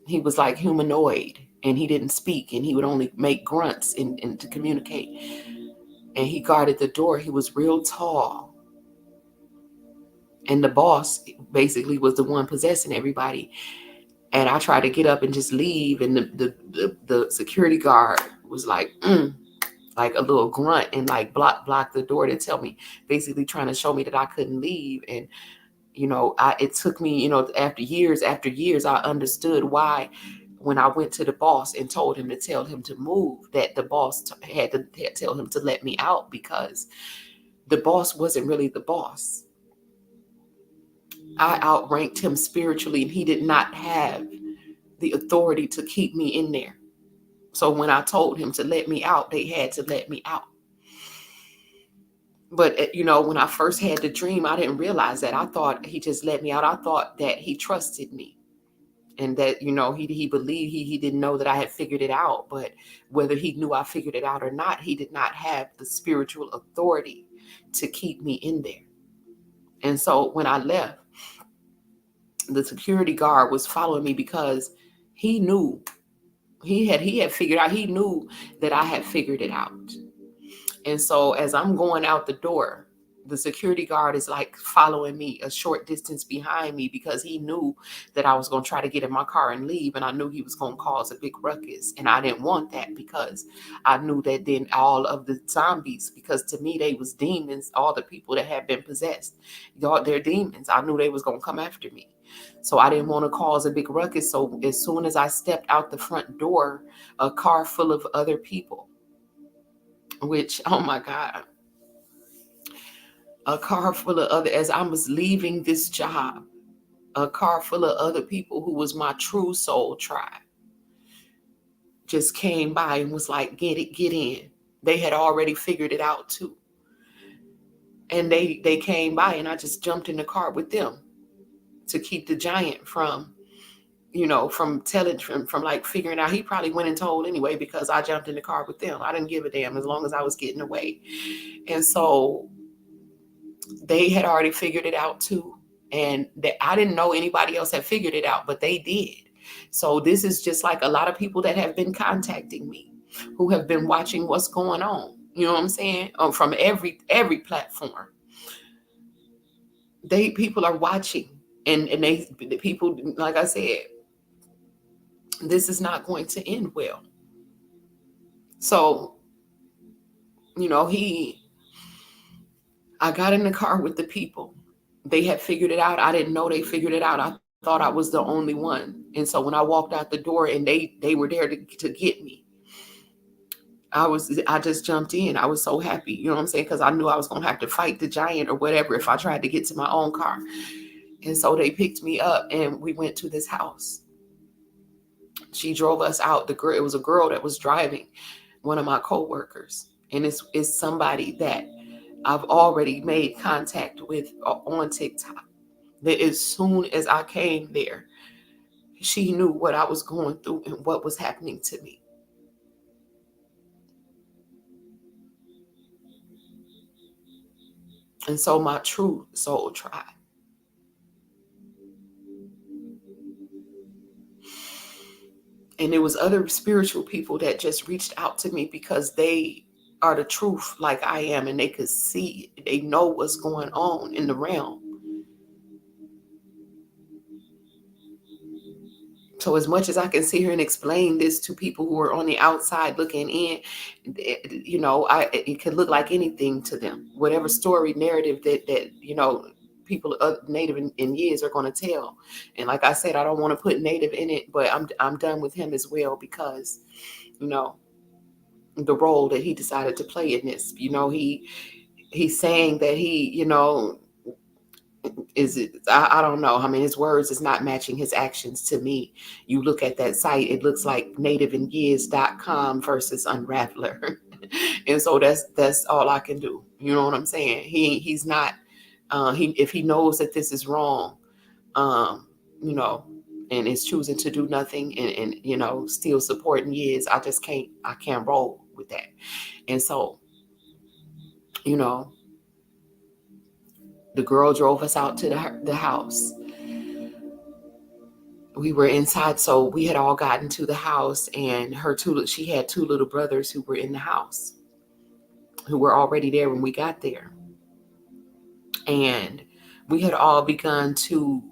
He was like humanoid, and he didn't speak, and he would only make grunts and to communicate. And he guarded the door. He was real tall. And the boss basically was the one possessing everybody. And I tried to get up and just leave, and the security guard was like a little grunt, and like block the door to tell me, basically trying to show me that I couldn't leave. And it took me, after years, I understood why, when I went to the boss and told him to tell him to move, that the boss had to tell him to let me out, because the boss wasn't really the boss. I outranked him spiritually, and he did not have the authority to keep me in there. So when I told him to let me out, they had to let me out. But, when I first had the dream, I didn't realize that. I thought he just let me out. I thought that he trusted me, and that, he believed, he didn't know that I had figured it out. But whether he knew I figured it out or not, he did not have the spiritual authority to keep me in there. And so when I left, the security guard was following me, because he knew he had figured out, he knew that I had figured it out. And so as I'm going out the door, the security guard is like following me a short distance behind me, because he knew that I was going to try to get in my car and leave. And I knew he was going to cause a big ruckus. And I didn't want that, because I knew that then all of the zombies, because to me, they was demons, all the people that had been possessed, they're demons. I knew they was going to come after me. So I didn't want to cause a big ruckus. So as soon as I stepped out the front door, a car full of other people, which, oh my God, a car full of other, as I was leaving this job, a car full of other people who was my true soul tribe just came by and was like, get in. They had already figured it out too. And they came by, and I just jumped in the car with them to keep the giant from like figuring out. He probably went and told anyway, because I jumped in the car with them. I didn't give a damn, as long as I was getting away. And so they had already figured it out too. And I didn't know anybody else had figured it out, but they did. So this is just like a lot of people that have been contacting me, who have been watching what's going on. You know what I'm saying? From every platform. People are watching, and the people, like I said, this is not going to end well. So, I got in the car with the people. They had figured it out. I didn't know they figured it out. I thought I was the only one. And so when I walked out the door, and they were there to get me, I just jumped in. I was so happy, you know what I'm saying? Because I knew I was going to have to fight the giant or whatever if I tried to get to my own car. And so they picked me up, and we went to this house. She drove us out. It was a girl that was driving, one of my coworkers. And it's somebody that I've already made contact with on TikTok. That as soon as I came there, she knew what I was going through and what was happening to me. And so my true soul tribe. And there was other spiritual people that just reached out to me, because they are the truth like I am, and they could see, they know what's going on in the realm. So as much as I can sit here and explain this to people who are on the outside looking in, it could look like anything to them. Whatever story narrative that people native in years are going to tell. And like I said, I don't want to put native in it, but I'm done with him as well, because you know the role that he decided to play in this. He's saying that is it, I don't know. I mean, his words is not matching his actions to me. You look at that site, it looks like nativeandyears.com versus UnRaveler. And so that's all I can do. You know what I'm saying? He's not if he knows that this is wrong, um, you know, and is choosing to do nothing and still supporting years, I can't roll with that. And so, you know, the girl drove us out to the house. We were inside, so we had all gotten to the house, and she had two little brothers who were in the house, who were already there when we got there. And we had all begun to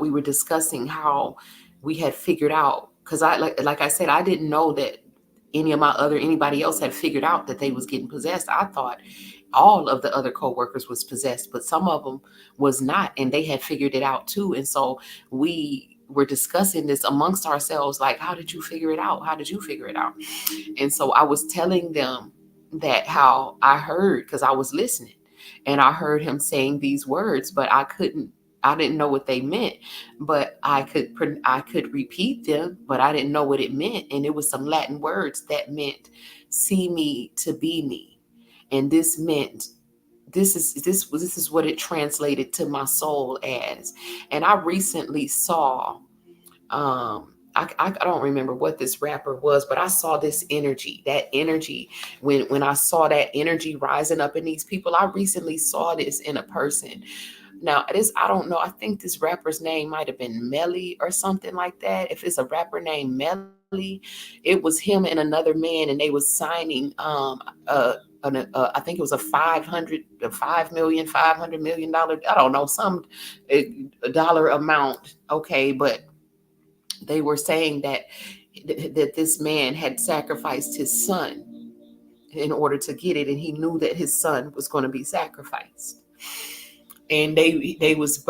we were discussing how we had figured out, because like I said, I didn't know that anybody else had figured out that they was getting possessed. I thought all of the other co-workers was possessed, but some of them was not, and they had figured it out too. And so we were discussing this amongst ourselves, like, how did you figure it out? How did you figure it out? And so I was telling them that how I heard, because I was listening, and I heard him saying these words, but I didn't know what they meant, but I could repeat them, but I didn't know what it meant. And it was some Latin words that meant see me to be me. And this meant this is what it translated to my soul as. And I recently saw I don't remember what this rapper was, but I saw that energy when I saw that energy rising up in these people. I recently saw this in a person. Now, I don't know. I think this rapper's name might have been Melly or something like that. If it's a rapper named Melly, it was him and another man, and they was signing I think it was a 5 million, $500 million. I don't know, some dollar amount. Okay, but they were saying that this man had sacrificed his son in order to get it, and he knew that his son was going to be sacrificed. And he was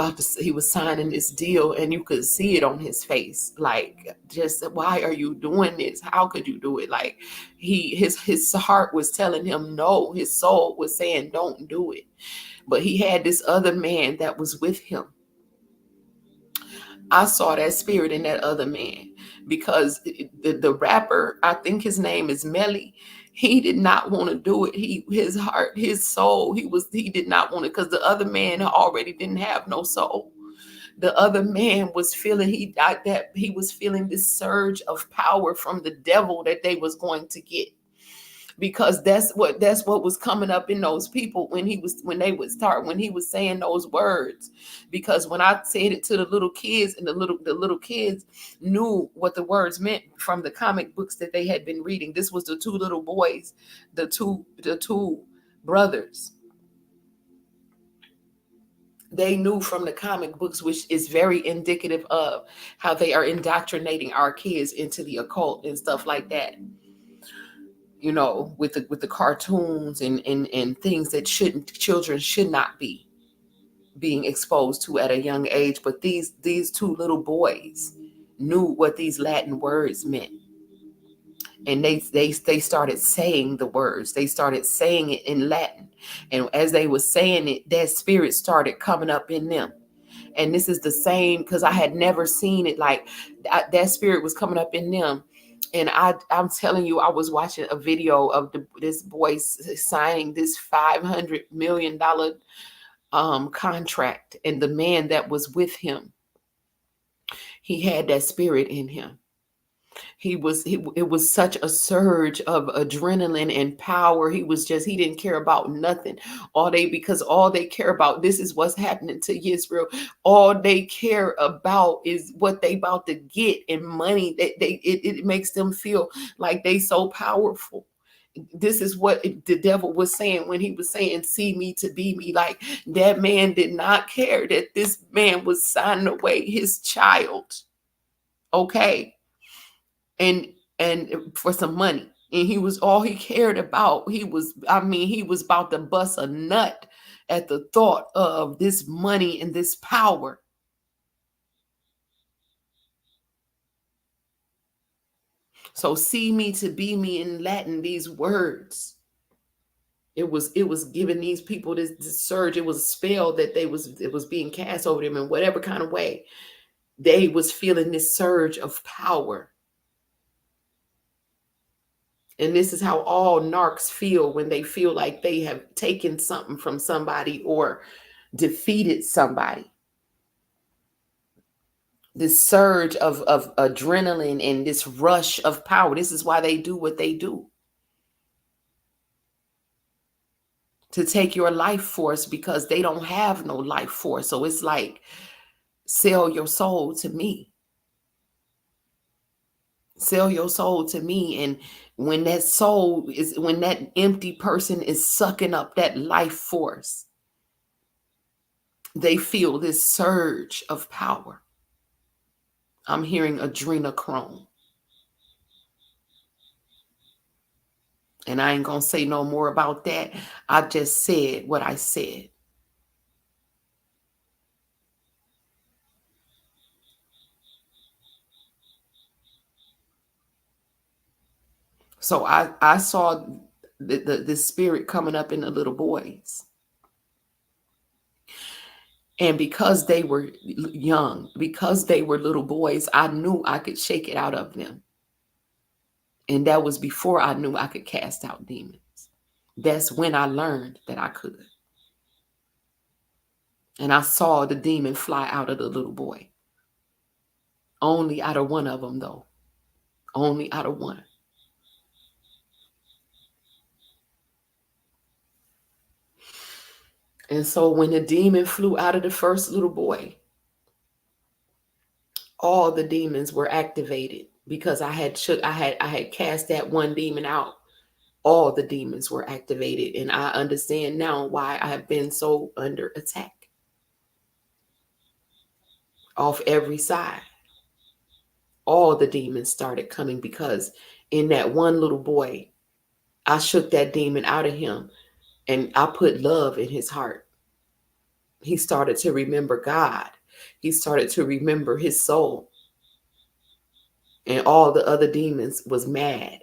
signing this deal, and you could see it on his face, like, just, why are you doing this? How could you do it? Like, his heart was telling him no, his soul was saying don't do it. But he had this other man that was with him. I saw that spirit in that other man, because the rapper, I think his name is Melly, he did not want to do it. His heart, his soul, he did not want it, because the other man already didn't have no soul. The other man was feeling he was feeling this surge of power from the devil that they was going to get, because that's what was coming up in those people when he was saying those words. Because when I said it to the little kids, and the little kids knew what the words meant from the comic books that they had been reading. This was the two little boys, the two brothers. They knew from the comic books, which is very indicative of how they are indoctrinating our kids into the occult and stuff like that. With the cartoons and things that children should not be being exposed to at a young age. But these two little boys knew what these Latin words meant, and they started saying the words. They started saying it in Latin, and as they were saying it, that spirit started coming up in them. And this is the same, because I had never seen it like that spirit was coming up in them. And I'm telling you, I was watching a video of this boy signing this $500 million contract, and the man that was with him, he had that spirit in him. It was such a surge of adrenaline and power. He didn't care about nothing because all they care about, this is what's happening to Israel. All they care about is what they about to get in money. It makes them feel like they so powerful. This is what the devil was saying when he was saying, see me to be me. Like, that man did not care that this man was signing away his child, okay, and for some money. And he was all he cared about. He was about to bust a nut at the thought of this money and this power. So see me to be me in Latin, these words. It was giving these people this surge. It was a spell that it was being cast over them in whatever kind of way. They was feeling this surge of power. And this is how all narcs feel when they feel like they have taken something from somebody or defeated somebody. This surge of adrenaline and this rush of power. This is why they do what they do. To take your life force, because they don't have no life force. So it's like, sell your soul to me. Sell your soul to me. And when that empty person is sucking up that life force, they feel this surge of power. I'm hearing adrenochrome. And I ain't gonna say no more about that. I just said what I said. So I saw the spirit coming up in the little boys. And because they were young, because they were little boys, I knew I could shake it out of them. And that was before I knew I could cast out demons. That's when I learned that I could. And I saw the demon fly out of the little boy. Only out of one of them, though. Only out of one. And so when the demon flew out of the first little boy, all the demons were activated because I had cast that one demon out. All the demons were activated, and I understand now why I have been so under attack off every side. All the demons started coming because in that one little boy, I shook that demon out of him and I put love in his heart. He started to remember God. He started to remember his soul. And all the other demons was mad.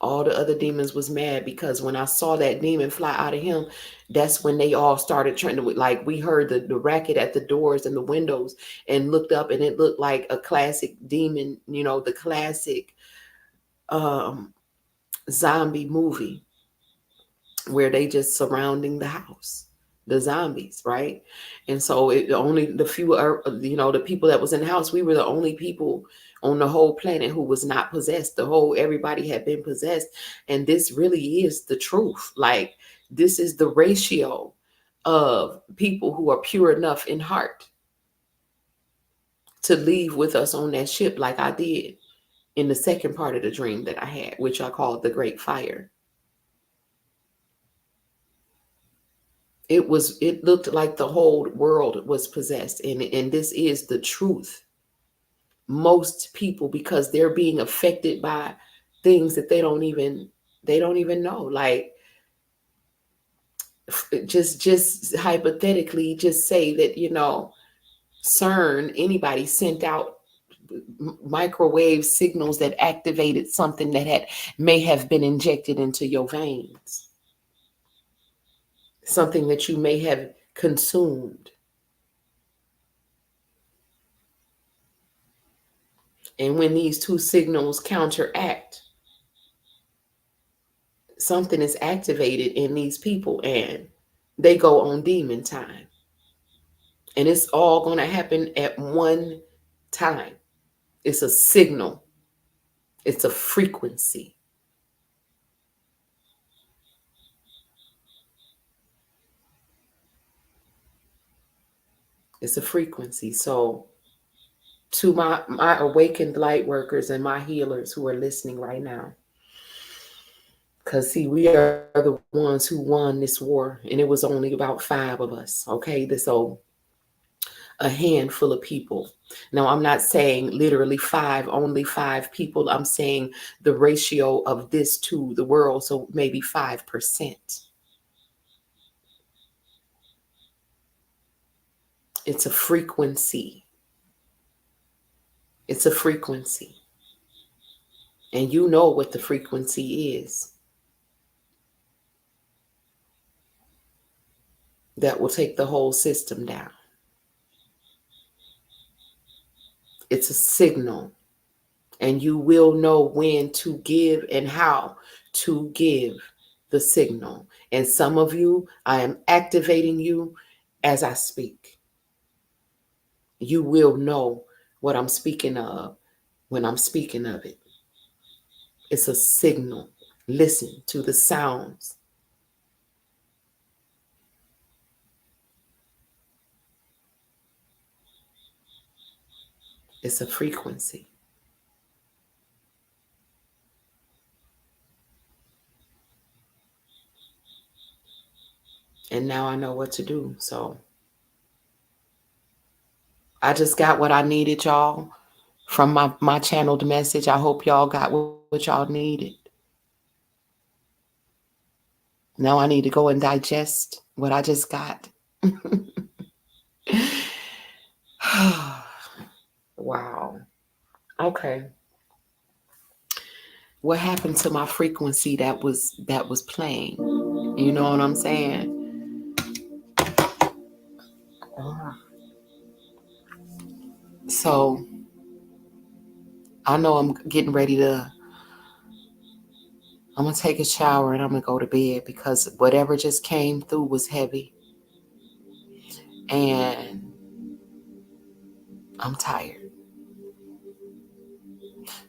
All the other demons was mad because when I saw that demon fly out of him, that's when they all started trying to, like, we heard the racket at the doors and the windows and looked up, and it looked like a classic demon, the classic zombie movie where they just surrounding the house, the zombies, right? And so only the few are, the people that was in the house, we were the only people on the whole planet who was not possessed. Everybody had been possessed. And this really is the truth. Like, this is the ratio of people who are pure enough in heart to leave with us on that ship, like I did in the second part of the dream that I had, which I called the Great Fire. It looked like the whole world was possessed, and this is the truth. Most people, because they're being affected by things that they don't even know. Like, just hypothetically, just say that CERN, anybody sent out microwave signals that activated something that may have been injected into your veins, something that you may have consumed. And when these two signals counteract, something is activated in these people and they go on demon time. And it's all going to happen at one time. It's a signal. It's a frequency. It's a frequency. So To my awakened light workers and my healers who are listening right now. Because, see, we are the ones who won this war, and it was only about 5 of us, okay? So a handful of people. Now, I'm not saying literally five, only 5 people. I'm saying the ratio of this to the world, so maybe 5%. It's a frequency. It's a frequency. And you know what the frequency is that will take the whole system down. It's a signal, and you will know when to give and how to give the signal. And some of you, I am activating you as I speak. You will know what I'm speaking of when I'm speaking of it. It's a signal. Listen to the sounds. It's a frequency. And now I know what to do. So I just got what I needed, y'all, from my channeled message. I hope y'all got what y'all needed. Now I need to go and digest what I just got. Wow. Okay. What happened to my frequency that was playing? You know what I'm saying? So I know I'm getting ready to. I'm gonna take a shower and I'm gonna go to bed because whatever just came through was heavy, and I'm tired.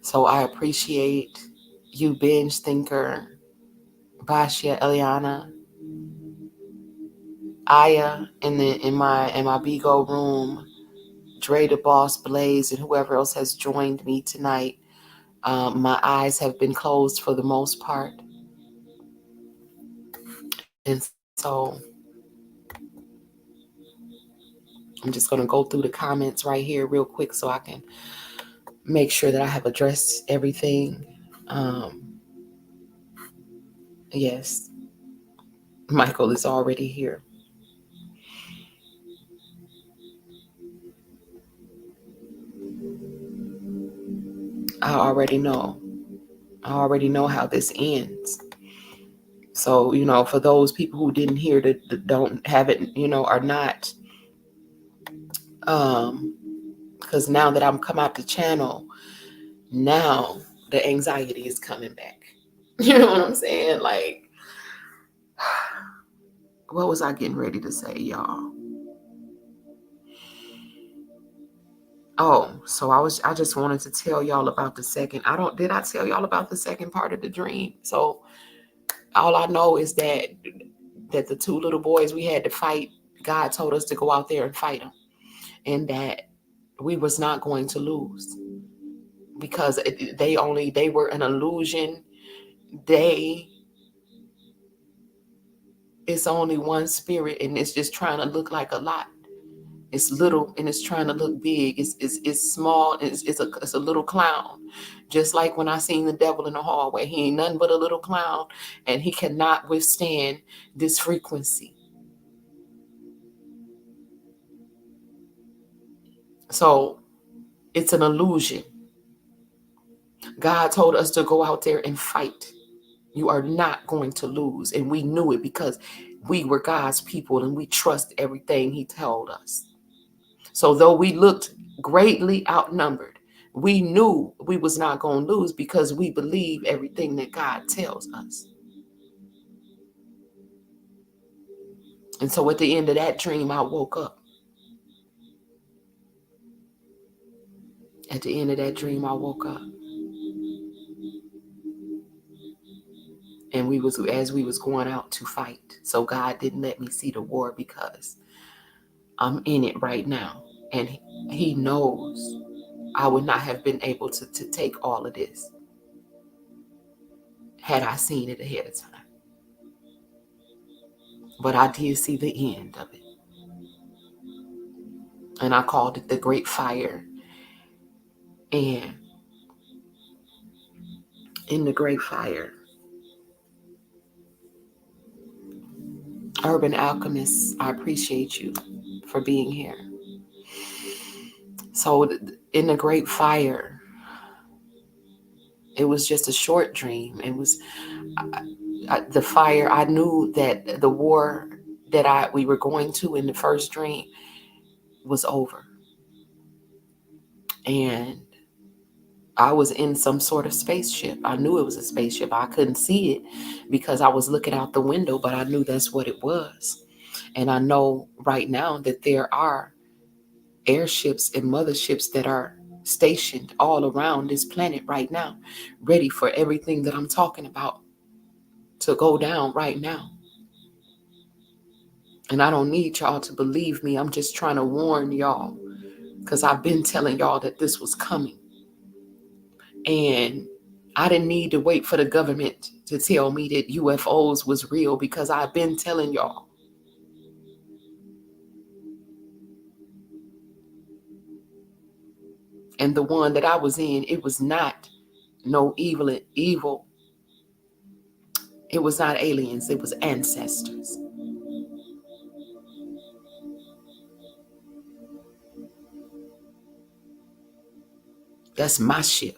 So I appreciate you, Binge Thinker, Bashia, Eliana, Aya, in my Bigo room, Dre the Boss, Blaze, and whoever else has joined me tonight. My eyes have been closed for the most part, and so I'm just gonna go through the comments right here real quick so I can make sure that I have addressed everything. Um, yes, Michael is already here. I already know. I already know how this ends. So, for those people who didn't hear that don't have it, are not, because now that I'm come out the channel, now the anxiety is coming back. You know what I'm saying? Like, what was I getting ready to say, y'all? Oh, so I just wanted to tell y'all about the second. Did I tell y'all about the second part of the dream? So all I know is that the 2 little boys we had to fight, God told us to go out there and fight them, and that we was not going to lose because they were an illusion. They It's only one spirit, and it's just trying to look like a lot. It's little and it's trying to look big. It's small. It's a little clown. Just like when I seen the devil in the hallway, he ain't nothing but a little clown, and he cannot withstand this frequency. So it's an illusion. God told us to go out there and fight. You are not going to lose, and we knew it because we were God's people and we trust everything He told us. So though we looked greatly outnumbered, we knew we was not going to lose because we believe everything that God tells us. And so at the end of that dream, I woke up. At the end of that dream, I woke up. And as we was going out to fight. So God didn't let me see the war because I'm in it right now. And he knows. I would not have been able to take all of this had I seen it ahead of time. But I did see the end of it. And I called it the Great Fire. And in the Great Fire, Urban Alchemists, I appreciate you for being here. So in the Great Fire, it was just a short dream. It was the fire. I knew that the war that we were going to in the first dream was over. And I was in some sort of spaceship. I knew it was a spaceship. I couldn't see it because I was looking out the window, but I knew that's what it was. And I know right now that there are airships and motherships that are stationed all around this planet right now, ready for everything that I'm talking about to go down right now. And I don't need y'all to believe me. I'm just trying to warn y'all because I've been telling y'all that this was coming. And I didn't need to wait for the government to tell me that UFOs was real because I've been telling y'all. And the one that I was in, it was not no evil. It was not aliens. It was ancestors. That's my ship.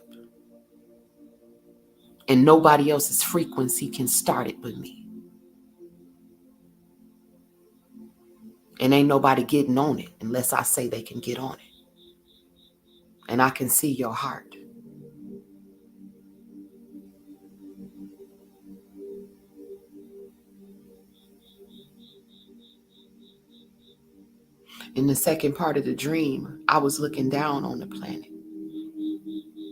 And nobody else's frequency can start it but me. And ain't nobody getting on it unless I say they can get on it. And I can see your heart. In the second part of the dream, I was looking down on the planet.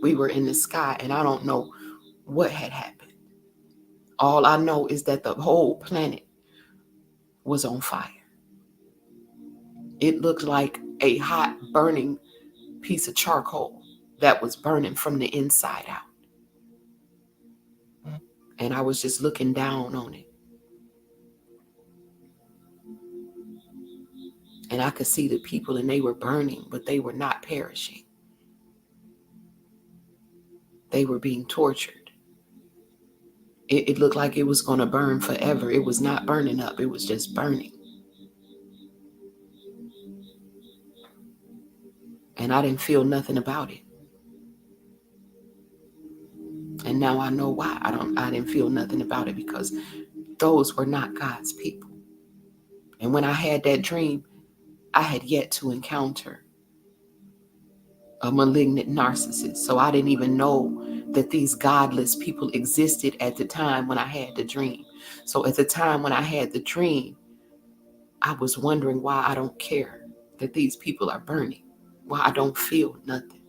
We were in the sky, and I don't know what had happened. All I know is that the whole planet was on fire. It looked like a hot, burning piece of charcoal that was burning from the inside out. And I was just looking down on it. And I could see the people, and they were burning, but they were not perishing. They were being tortured. It looked like it was going to burn forever. It was not burning up. It was just burning. And I didn't feel nothing about it. And now I know why I didn't feel nothing about it, because those were not God's people. And when I had that dream, I had yet to encounter a malignant narcissist. So I didn't even know that these godless people existed at the time when I had the dream. So at the time when I had the dream, I was wondering why I don't care that these people are burning, why I don't feel nothing,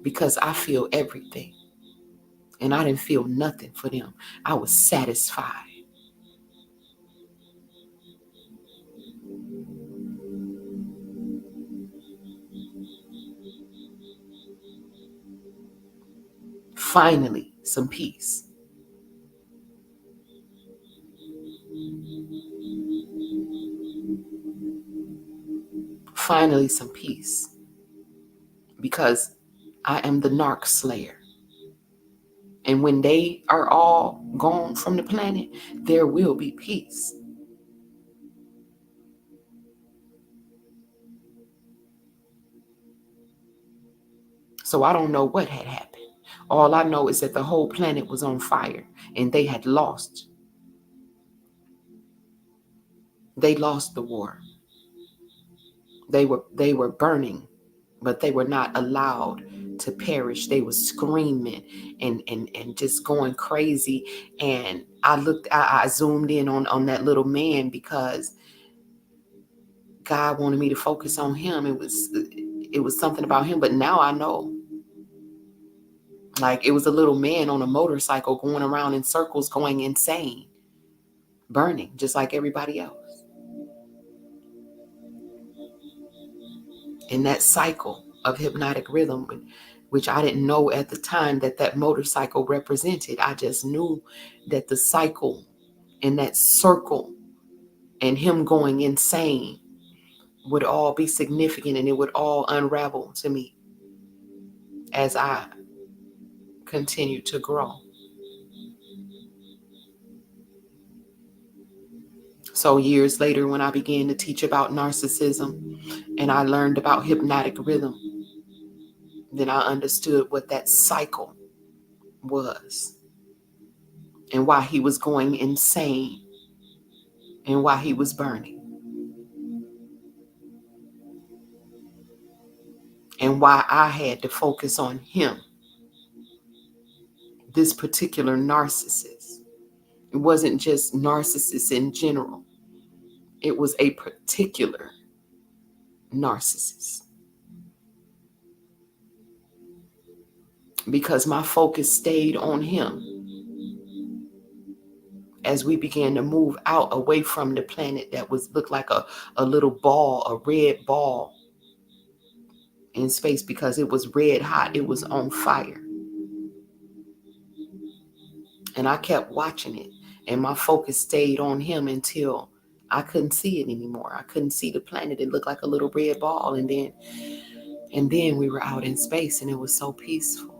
because I feel everything. And I didn't feel nothing for them. I was satisfied. Finally, some peace. Finally, some peace. Because I am the NarcSlayer. And when they are all gone from the planet, there will be peace. So I don't know what had happened. All I know is that the whole planet was on fire and they had lost. They lost the war. They were burning, but they were not allowed to perish. They were screaming and just going crazy. And I zoomed in on that little man because God wanted me to focus on him. It was something about him, but now I know. Like, it was a little man on a motorcycle going around in circles, going insane, burning just like everybody else. In that cycle of hypnotic rhythm, which I didn't know at the time that motorcycle represented. I just knew that the cycle and that circle and him going insane would all be significant, and it would all unravel to me as I continue to grow. So years later, when I began to teach about narcissism and I learned about hypnotic rhythm, then I understood what that cycle was and why he was going insane and why he was burning and why I had to focus on him, this particular narcissist. It wasn't just narcissists in general. It was a particular narcissist. Because my focus stayed on him as we began to move out away from the planet that looked like a little ball, a red ball in space, because it was red hot. It was on fire. And I kept watching it, and my focus stayed on him until I couldn't see it anymore. I couldn't see the planet. It looked like a little red ball. And then we were out in space, and it was so peaceful.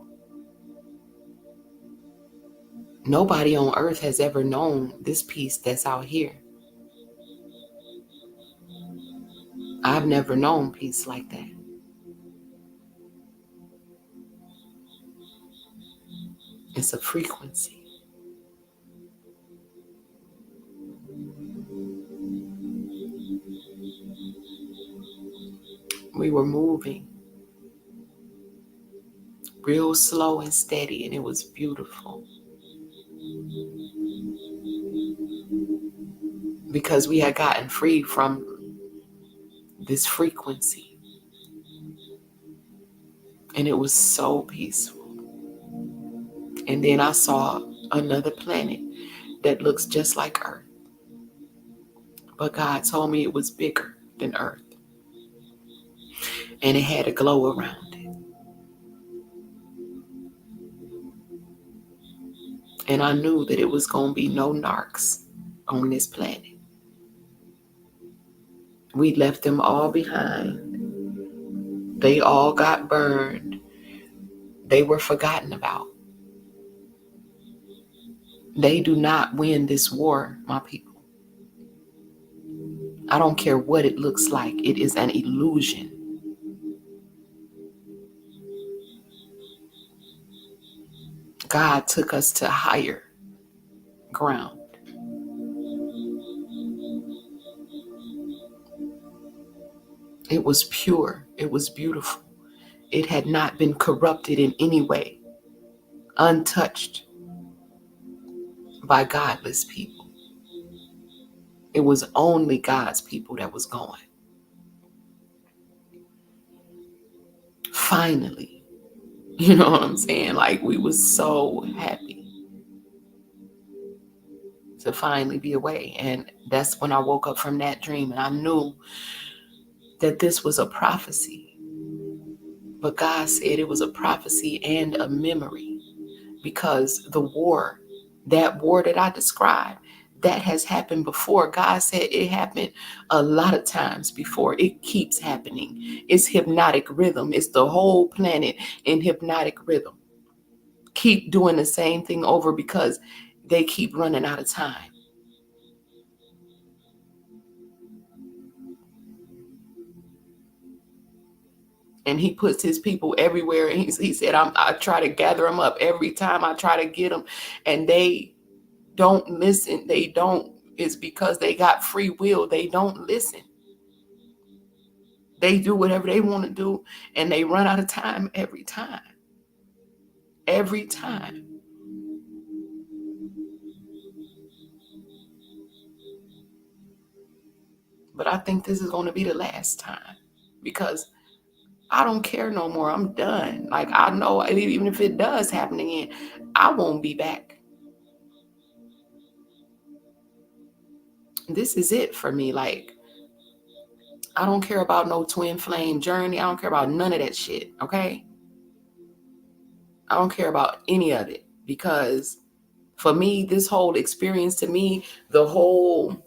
Nobody on earth has ever known this peace that's out here. I've never known peace like that. It's a frequency. We were moving real slow and steady, and it was beautiful. Because we had gotten free from this frequency. And it was so peaceful. And then I saw another planet that looks just like Earth. But God told me it was bigger than Earth. And it had a glow around it. And I knew that it was going to be no narcs on this planet. We left them all behind. They all got burned. They were forgotten about. They do not win this war, my people. I don't care what it looks like. It is an illusion. God took us to higher ground. It was pure. It was beautiful. It had not been corrupted in any way, untouched by godless people. It was only God's people that was going. Finally, you know what I'm saying? Like, we was so happy to finally be away. And that's when I woke up from that dream, and I knew that this was a prophecy. But God said it was a prophecy and a memory, because the war, that war that I described, that has happened before. God said it happened a lot of times before. It keeps happening. It's hypnotic rhythm. It's the whole planet in hypnotic rhythm. Keep doing the same thing over because they keep running out of time. And he puts his people everywhere. And he said, I try to gather them up every time. I try to get them. And they don't listen. They don't. It's because they got free will. They don't listen. They do whatever they want to do. And they run out of time every time. Every time. But I think this is going to be the last time, because I don't care no more. I'm done. Like, I know even if it does happen again, I won't be back. This is it for me. Like, I don't care about no twin flame journey. I don't care about none of that shit. Okay. I don't care about any of it, because for me, this whole experience, to me, the whole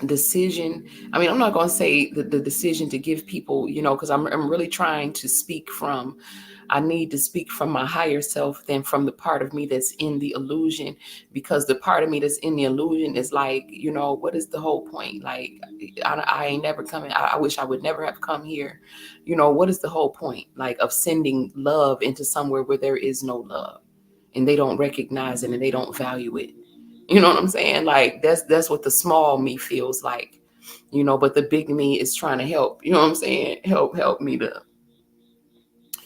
decision, I mean, I'm not going to say the decision to give people, because I'm really trying to speak from, I need to speak from my higher self than from the part of me that's in the illusion, because the part of me that's in the illusion is like, what is the whole point? Like, I ain't never coming. I wish I would never have come here. What is the whole point, like, of sending love into somewhere where there is no love, and they don't recognize it and they don't value it? You know what I'm saying? Like, that's what the small me feels like, but the big me is trying to help, you know what I'm saying? Help me to,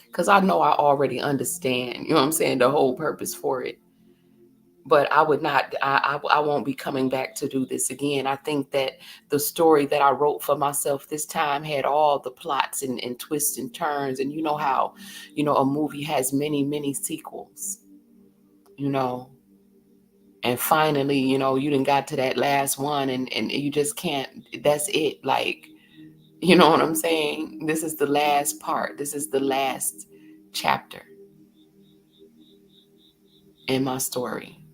because I know I already understand, you know what I'm saying, the whole purpose for it. But I would not, I won't be coming back to do this again. I think that the story that I wrote for myself this time had all the plots and twists and turns. And you know how, a movie has many, many sequels, you know, and finally, you done got to that last one, and you just can't, that's it. Like, you know what I'm saying? This is the last part. This is the last chapter in my story.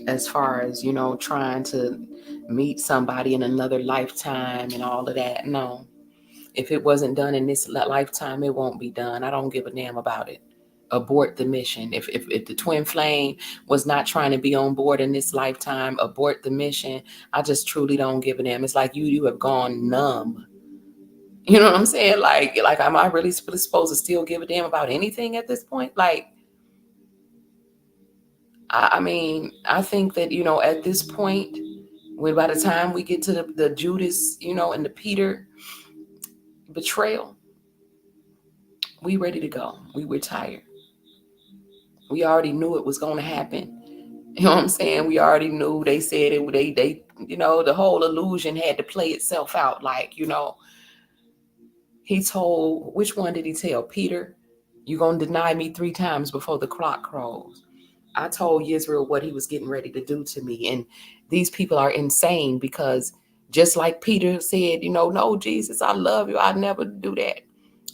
As far as, trying to meet somebody in another lifetime and all of that. No. If it wasn't done in this lifetime, it won't be done. I don't give a damn about it. Abort the mission. If the twin flame was not trying to be on board in this lifetime, abort the mission. I just truly don't give a damn. It's like you have gone numb. You know what I'm saying? Like, am I really supposed to still give a damn about anything at this point? Like, I mean, I think that, at this point, when by the time we get to the Judas, and the Peter betrayal, we ready to go. We were tired. We already knew it was going to happen. You know what I'm saying? We already knew. They said it. They, the whole illusion had to play itself out. Like, he told, which one did he tell? Peter, you're going to deny me 3 times before the clock crows. I told Israel what he was getting ready to do to me. And these people are insane, because just like Peter said, no, Jesus, I love you, I'll never do that.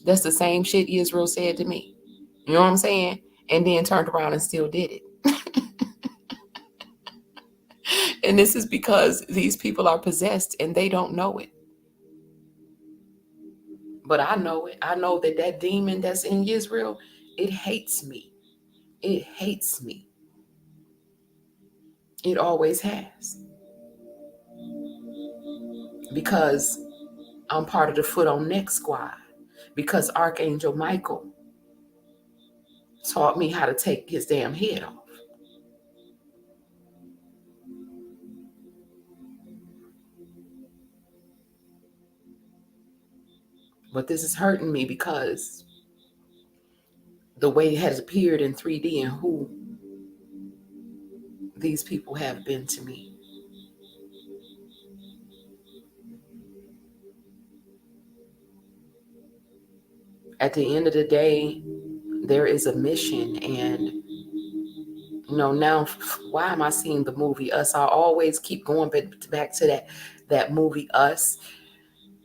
That's the same shit Israel said to me. You know what I'm saying? And then turned around and still did it. And this is because these people are possessed and they don't know it. But I know it. I know that that demon that's in Israel, it hates me. It hates me. It always has. Because I'm part of the Foot on Neck squad. Because Archangel Michael taught me how to take his damn head off. But this is hurting me, because the way it has appeared in 3D and who these people have been to me. At the end of the day, there is a mission. And now, why am I seeing the movie Us? I always keep going back to that movie Us.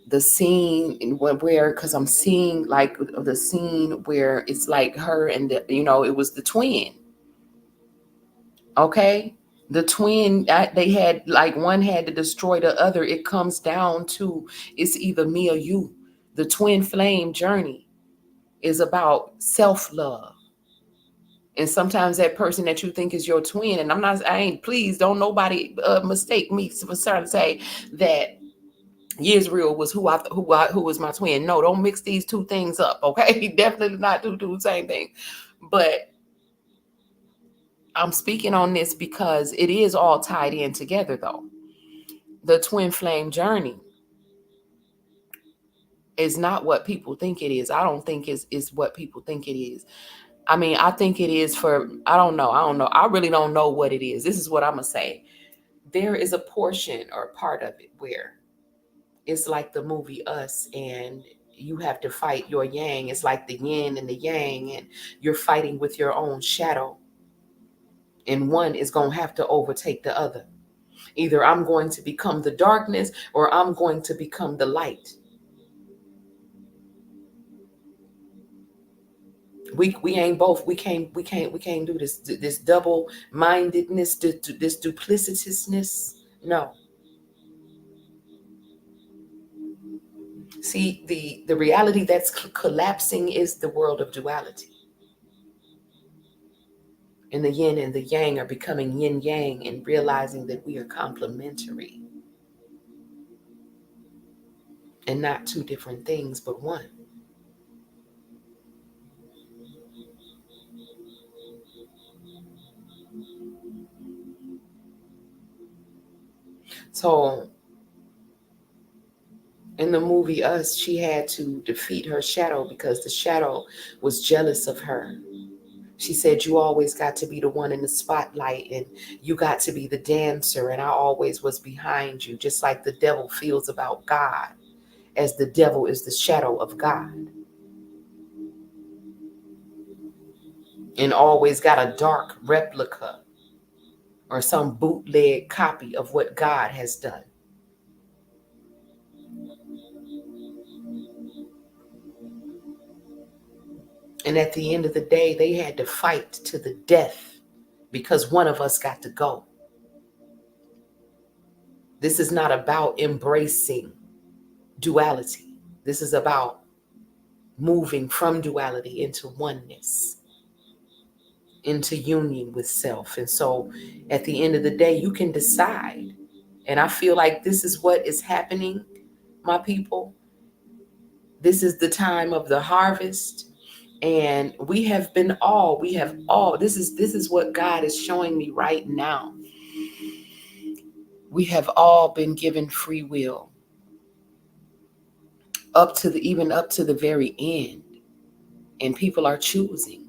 The scene where, because I'm seeing like the scene where it's like her and it was the twin. Okay, the twin, they had, like, one had to destroy the other. It comes down to, it's either me or you. The twin flame journey is about self-love. And sometimes that person that you think is your twin, and I ain't, please don't nobody mistake me for trying to say that Israel was who was my twin. No, don't mix these two things up, okay? Definitely not do the same thing. But I'm speaking on this because it is all tied in together, though. The twin flame journey is not what people think it is. I don't think it's what people think it is. I mean, I think it is for, I don't know. I really don't know what it is. This is what I'm going to say. There is a portion or part of it where it's like the movie Us, and you have to fight your yang. It's like the yin and the yang, and you're fighting with your own shadow. And one is going to have to overtake the other. Either I'm going to become the darkness or I'm going to become the light. We ain't both. We can't do this double mindedness, this duplicitousness. No. See, the reality that's collapsing is the world of duality. And the yin and the yang are becoming yin yang and realizing that we are complementary and not two different things, but one. So in the movie Us, she had to defeat her shadow because the shadow was jealous of her. She said, "You always got to be the one in the spotlight, and you got to be the dancer, and I always was behind you," just like the devil feels about God, as the devil is the shadow of God and always got a dark replica or some bootleg copy of what God has done. And at the end of the day, they had to fight to the death because one of us got to go. This is not about embracing duality. This is about moving from duality into oneness, into union with self. And so at the end of the day, you can decide. And I feel like this is what is happening, my people. This is the time of the harvest. And this is what God is showing me right now. We have all been given free will even up to the very end. And people are choosing.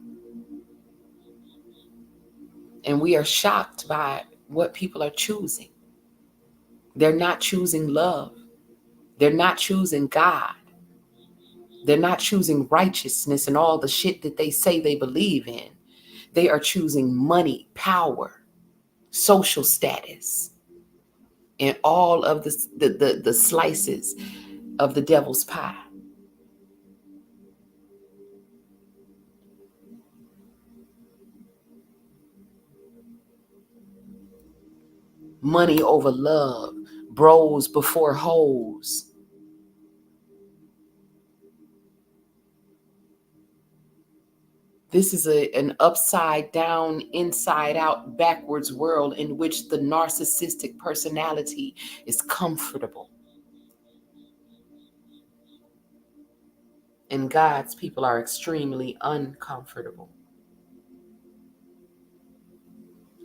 And we are shocked by what people are choosing. They're not choosing love. They're not choosing God. They're not choosing righteousness and all the shit that they say they believe in. They are choosing money, power, social status, and all of the slices of the devil's pie. Money over love, bros before hoes. This is an upside down, inside out, backwards world in which the narcissistic personality is comfortable. And God's people are extremely uncomfortable.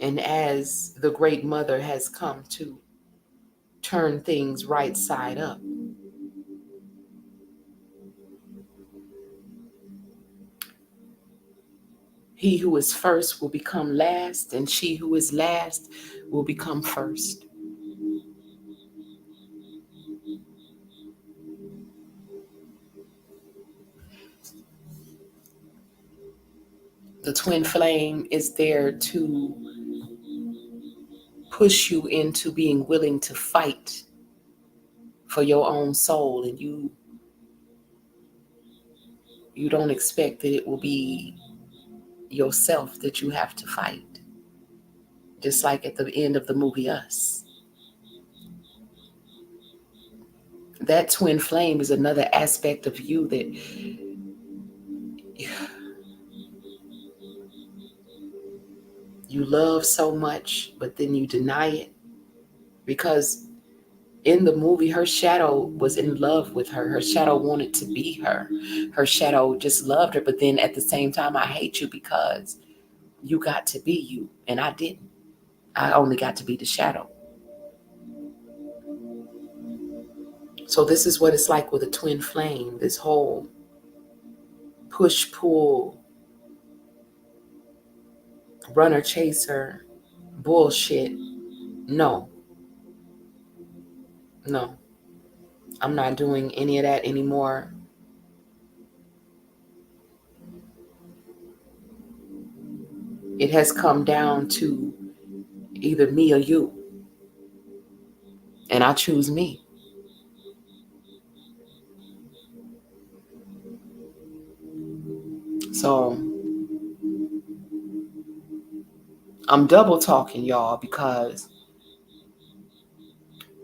And as the Great Mother has come to turn things right side up, he who is first will become last, and she who is last will become first. The twin flame is there to push you into being willing to fight for your own soul, and you don't expect that it will be yourself that you have to fight. Just like at the end of the movie Us. That twin flame is another aspect of you that you love so much, but then you deny it. Because in the movie, her shadow was in love with her. Her shadow wanted to be her. Her shadow just loved her. But then at the same time, I hate you because you got to be you, and I didn't. I only got to be the shadow. So this is what it's like with a twin flame, this whole push-pull, runner-chaser bullshit. No, no, I'm not doing any of that anymore. It has come down to either me or you, and I choose me. So I'm double talking, y'all, because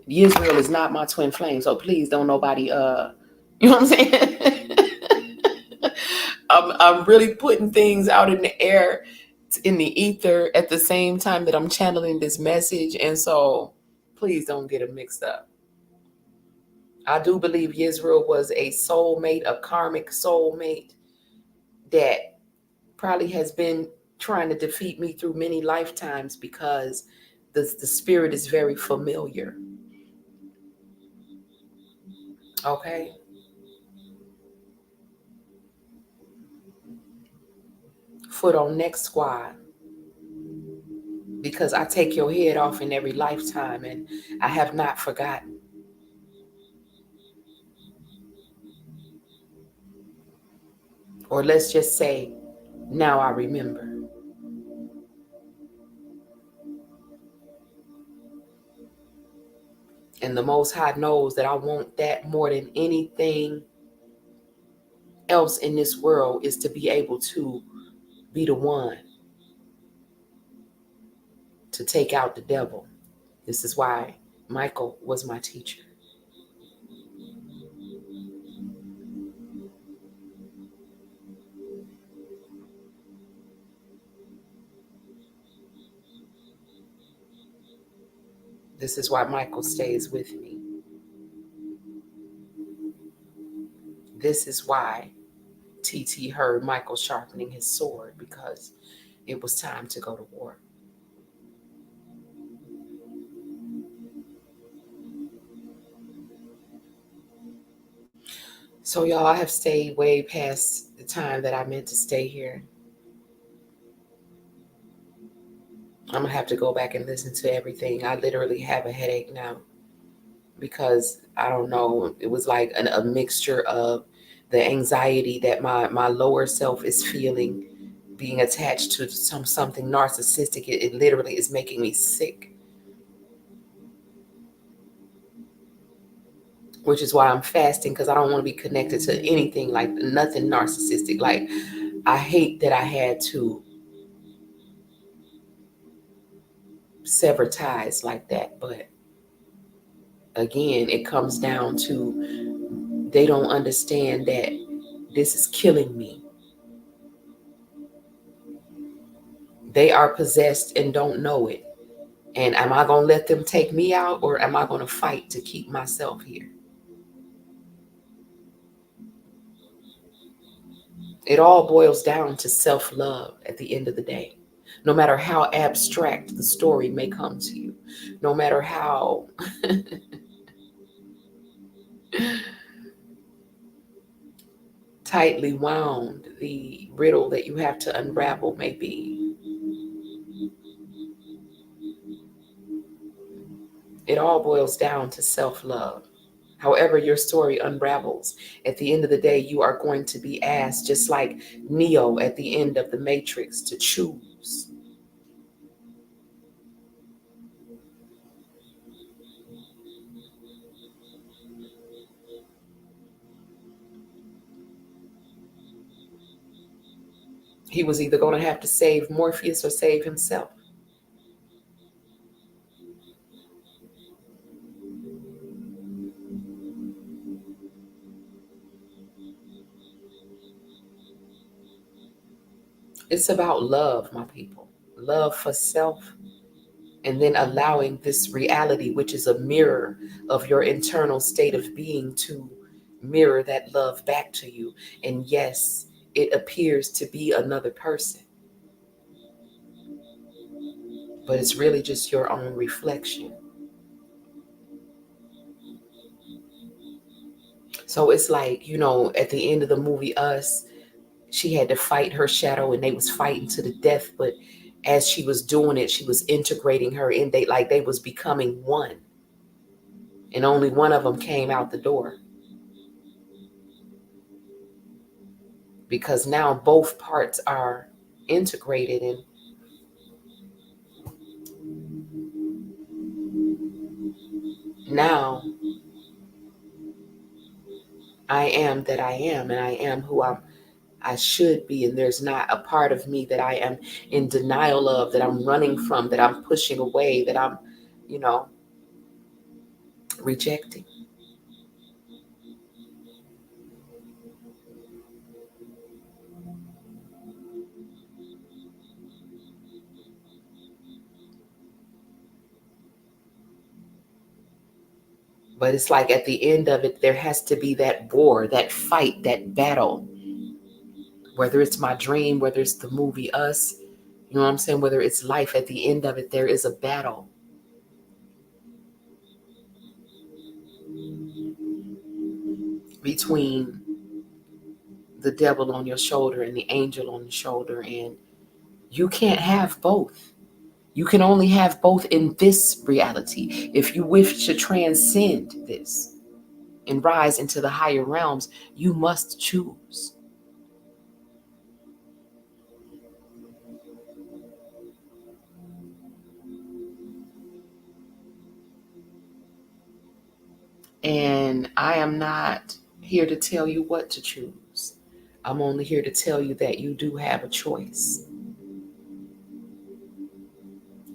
Israel is not my twin flame. So please don't nobody you know what I'm saying? I'm really putting things out in the air, in the ether, at the same time that I'm channeling this message. And so please don't get it mixed up. I do believe Yisrael was a soulmate, a karmic soulmate that probably has been trying to defeat me through many lifetimes because the spirit is very familiar. Okay. Foot on neck squad, because I take your head off in every lifetime and I have not forgotten. Or let's just say, now I remember. And the Most High knows that I want that more than anything else in this world, is to be able to be the one to take out the devil. This is why Michael was my teacher. This is why Michael stays with me. This is why TT heard Michael sharpening his sword, because it was time to go to war. So, y'all, I have stayed way past the time that I meant to stay here. I'm going to have to go back and listen to everything. I literally have a headache now because I don't know. It was like a mixture of the anxiety that my lower self is feeling, being attached to something narcissistic. It literally is making me sick, which is why I'm fasting, because I don't want to be connected to anything, like nothing narcissistic. Like, I hate that I had to sever ties like that. But again, it comes down to they don't understand that this is killing me. They are possessed and don't know it. And am I going to let them take me out, or am I going to fight to keep myself here? It all boils down to self-love at the end of the day. No matter how abstract the story may come to you, no matter how tightly wound the riddle that you have to unravel may be, it all boils down to self-love. However your story unravels, at the end of the day, you are going to be asked, just like Neo at the end of the Matrix, to choose. He was either going to have to save Morpheus or save himself. It's about love, my people. Love for self, and then allowing this reality, which is a mirror of your internal state of being, to mirror that love back to you. And yes, it appears to be another person, but it's really just your own reflection. So it's like, at the end of the movie Us, she had to fight her shadow and they was fighting to the death, but as she was doing it, she was integrating her in. They was becoming one, and only one of them came out the door, because now both parts are integrated. And now I am that I am, and I am who I'm I should be, and there's not a part of me that I am in denial of, that I'm running from, that I'm pushing away, that I'm, you know, rejecting. But it's like at the end of it, there has to be that war, that fight, that battle. Whether it's my dream, whether it's the movie Us, you know what I'm saying? Whether it's life, at the end of it, there is a battle between the devil on your shoulder and the angel on your shoulder. And you can't have both. You can only have both in this reality. If you wish to transcend this and rise into the higher realms, you must choose. And I am not here to tell you what to choose. I'm only here to tell you that you do have a choice.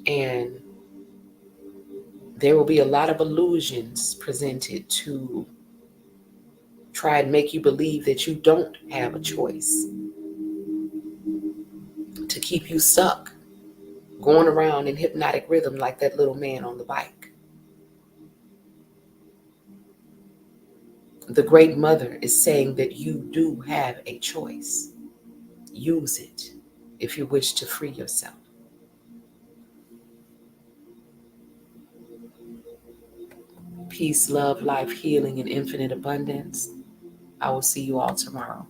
And there will be a lot of illusions presented to try and make you believe that you don't have a choice, to keep you stuck going around in hypnotic rhythm like that little man on the bike. The Great Mother is saying that you do have a choice. Use it if you wish to free yourself. Peace, love, life, healing, and infinite abundance. I will see you all tomorrow.